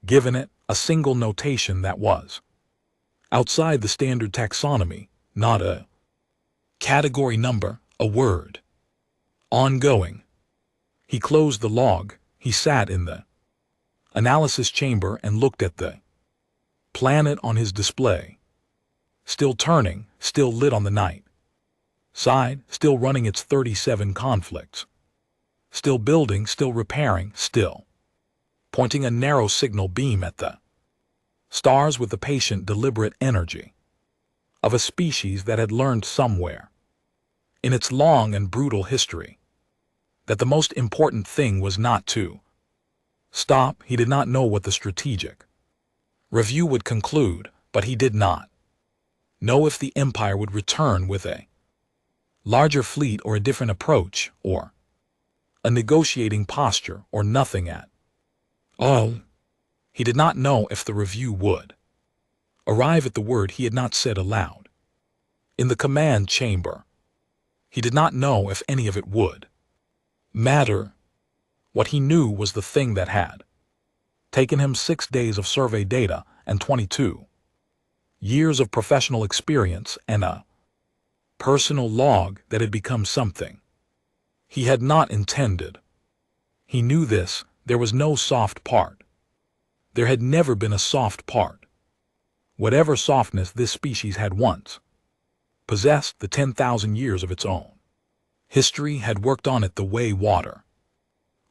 given it, a single notation that was outside the standard taxonomy, not a category number, a word. Ongoing. He closed the log. He sat in the analysis chamber and looked at the planet on his display. Still turning, still lit on the night side, still running its 37 conflicts. Still building, still repairing, still pointing a narrow signal beam at the stars with the patient, deliberate energy of a species that had learned somewhere in its long and brutal history that the most important thing was not to stop. He did not know what the strategic review would conclude, but he did not know if the Empire would return with a larger fleet or a different approach or a negotiating posture or nothing at all. He did not know if the review would arrive at the word he had not said aloud in the command chamber. He did not know if any of it would matter. What he knew was the thing that had taken him 6 days of survey data and 22 years of professional experience and a personal log that had become something he had not intended. He knew this. There was no soft part. There had never been a soft part. Whatever softness this species had once possessed, the 10,000 years of its own history had worked on it the way water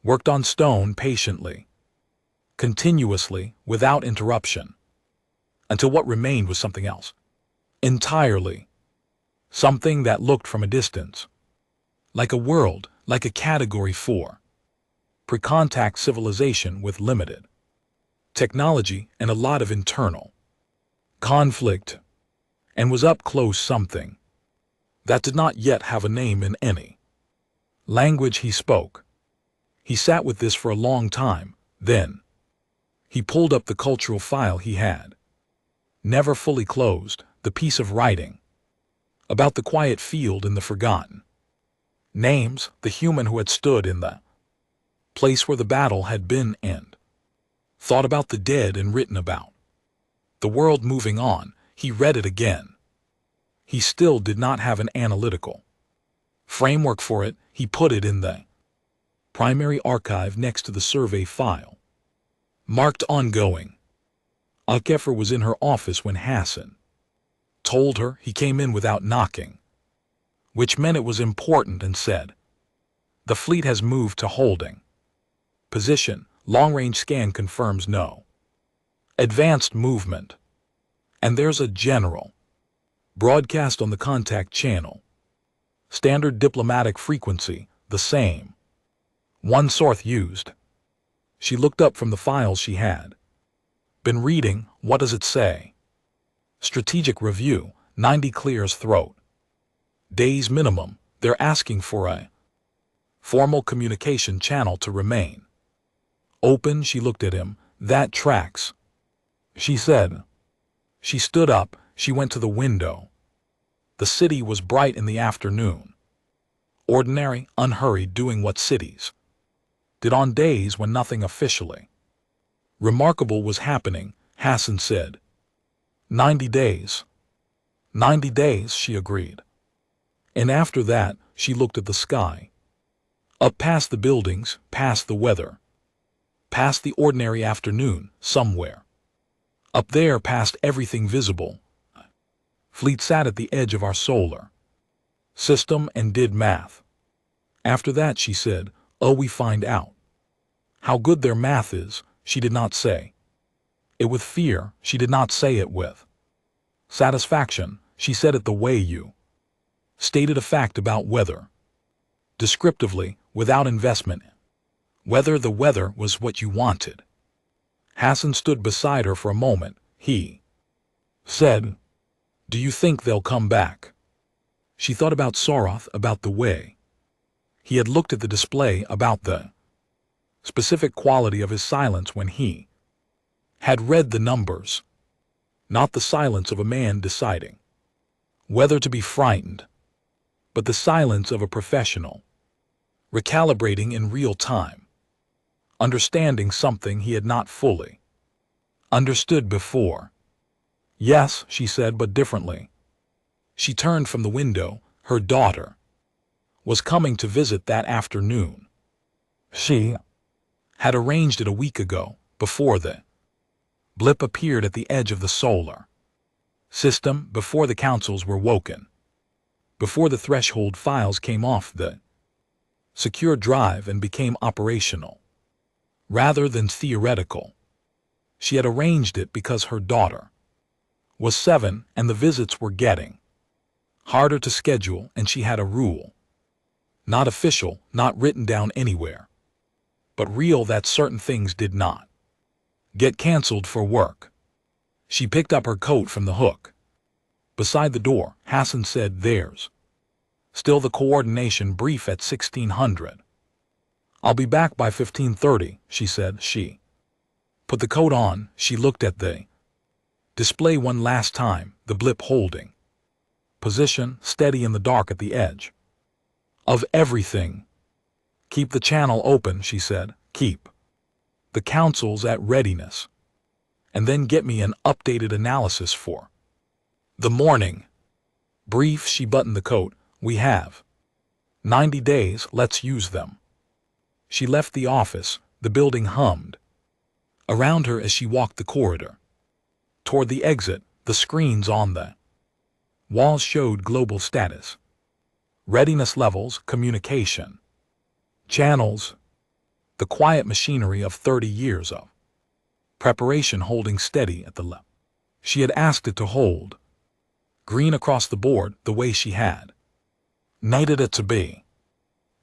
worked on stone, patiently, continuously, without interruption, until what remained was something else entirely. Something that looked from a distance like a world, like a Category 4 pre-contact civilization with limited technology and a lot of internal conflict, and was up close something that did not yet have a name in any language he spoke. He sat with this for a long time. Then he pulled up the cultural file he had never fully closed, the piece of writing about the quiet field in the forgotten names, the human who had stood in the place where the battle had been and thought about the dead and written about The world moving on, he read it again. He still did not have an analytical framework for it. He put it in the primary archive next to the survey file, marked ongoing. Al-Kefir was in her office when Hassan told her. He came in without knocking, which meant it was important, and said, "The fleet has moved to holding position. Long-range scan confirms no advanced movement. And there's a general broadcast on the contact channel. Standard diplomatic frequency, the same one Sorth used." She looked up from the files she had been reading. What does it say? Strategic review, 90 clears throat. Days minimum. They're asking for a formal communication channel to remain open. She looked at him. That tracks, she said. She stood up. She went to the window. The city was bright in the afternoon. Ordinary, unhurried, doing what cities did on days when nothing officially remarkable was happening. Hassan said, 90 days. 90 days, she agreed. And after that, she looked at the sky. Up past the buildings, past the weather, past the ordinary afternoon, somewhere. Up there, past everything visible. Fleet sat at the edge of our solar system and did math. After that, she said, "Oh, we find out how good their math is." She did not say it with fear. She did not say it with satisfaction. She said it the way you stated a fact about weather, descriptively, without investment. Whether the weather was what you wanted. Hassan stood beside her for a moment. He said, "Do you think they'll come back?" She thought about Soroth, about the way he had looked at the display, about the specific quality of his silence when he had read the numbers. Not the silence of a man deciding whether to be frightened, but the silence of a professional, recalibrating in real time, understanding something he had not fully understood before. "Yes," she said, "but differently." She turned from the window. Her daughter was coming to visit that afternoon. She had arranged it a week ago, before the blip appeared at the edge of the solar system, before the councils were woken, before the threshold files came off the secure drive and became operational rather than theoretical. She had arranged it because her daughter was 7 and the visits were getting harder to schedule, and she had a rule, not official, not written down anywhere, but real, that certain things did not get canceled for work. She picked up her coat from the hook beside the door. Hassan said, "There's still the coordination brief at 1600. I'll be back by 1530, she said. She put the coat on. She looked at the display one last time, the blip holding position, steady in the dark at the edge of everything. "Keep the channel open," she said. "Keep the councils at readiness. And then get me an updated analysis for the morning brief." She buttoned the coat. "We have 90 days, let's use them." She left the office. The building hummed around her as she walked the corridor toward the exit. The screens on the walls showed global status, readiness levels, communication channels, the quiet machinery of 30 years of preparation holding steady at the level she had asked it to hold. Green across the board, the way she had needed it to be.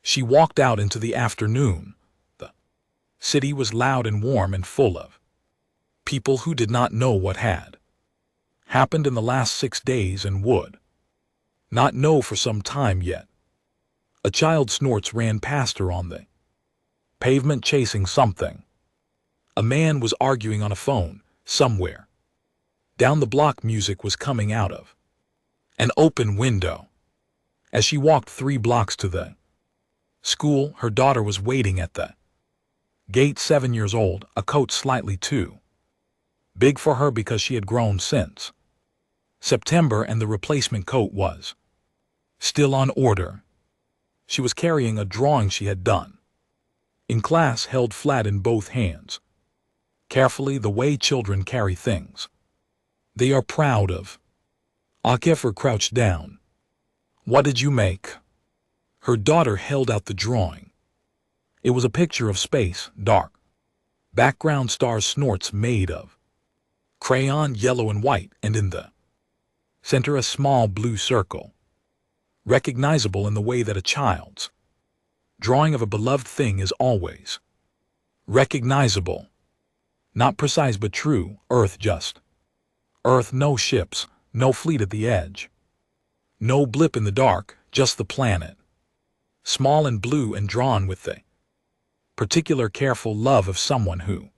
She walked out into the afternoon. The city was loud and warm and full of people who did not know what had happened in the last 6 days and would not know for some time yet. A child's snorts ran past her on the pavement, chasing something. A man was arguing on a phone somewhere. Down the block, music was coming out of an open window. As she walked 3 blocks to the school, her daughter was waiting at the gate, 7 years old, a coat slightly too Big for her because she had grown since September, and the replacement coat was still on order. She was carrying a drawing she had done in class, held flat in both hands, carefully, the way children carry things they are proud of. Akefir crouched down. "What did you make?" Her daughter held out the drawing. It was a picture of space, dark background, stars, snorts made of crayon, yellow and white, and in the center a small blue circle, recognizable in the way that a child's drawing of a beloved thing is always recognizable. Not precise but true. Earth, just Earth, no ships, no fleet at the edge, no blip in the dark, just the planet, small and blue and drawn with the particular careful love of someone who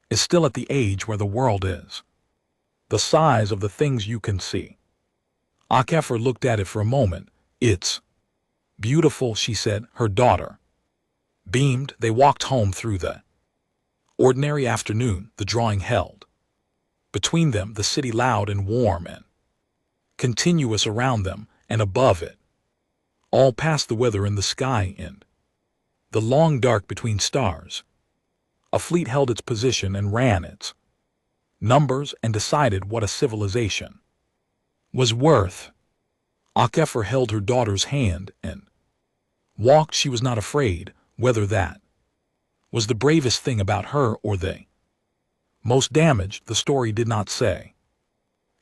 is still at the age where the world is the size of the things you can see. Akefir looked at it for a moment. "It's beautiful," she said. Her daughter beamed. They walked home through the ordinary afternoon, the drawing held between them, the city loud and warm and continuous around them and above it, all past the weather in the sky and the long dark between stars. A fleet held its position and ran its numbers and decided what a civilization was worth. Akefir held her daughter's hand and walked. She was not afraid. Whether that was the bravest thing about her or the most damaged, the story did not say.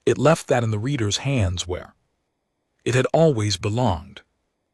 It left that in the reader's hands, where it had always belonged.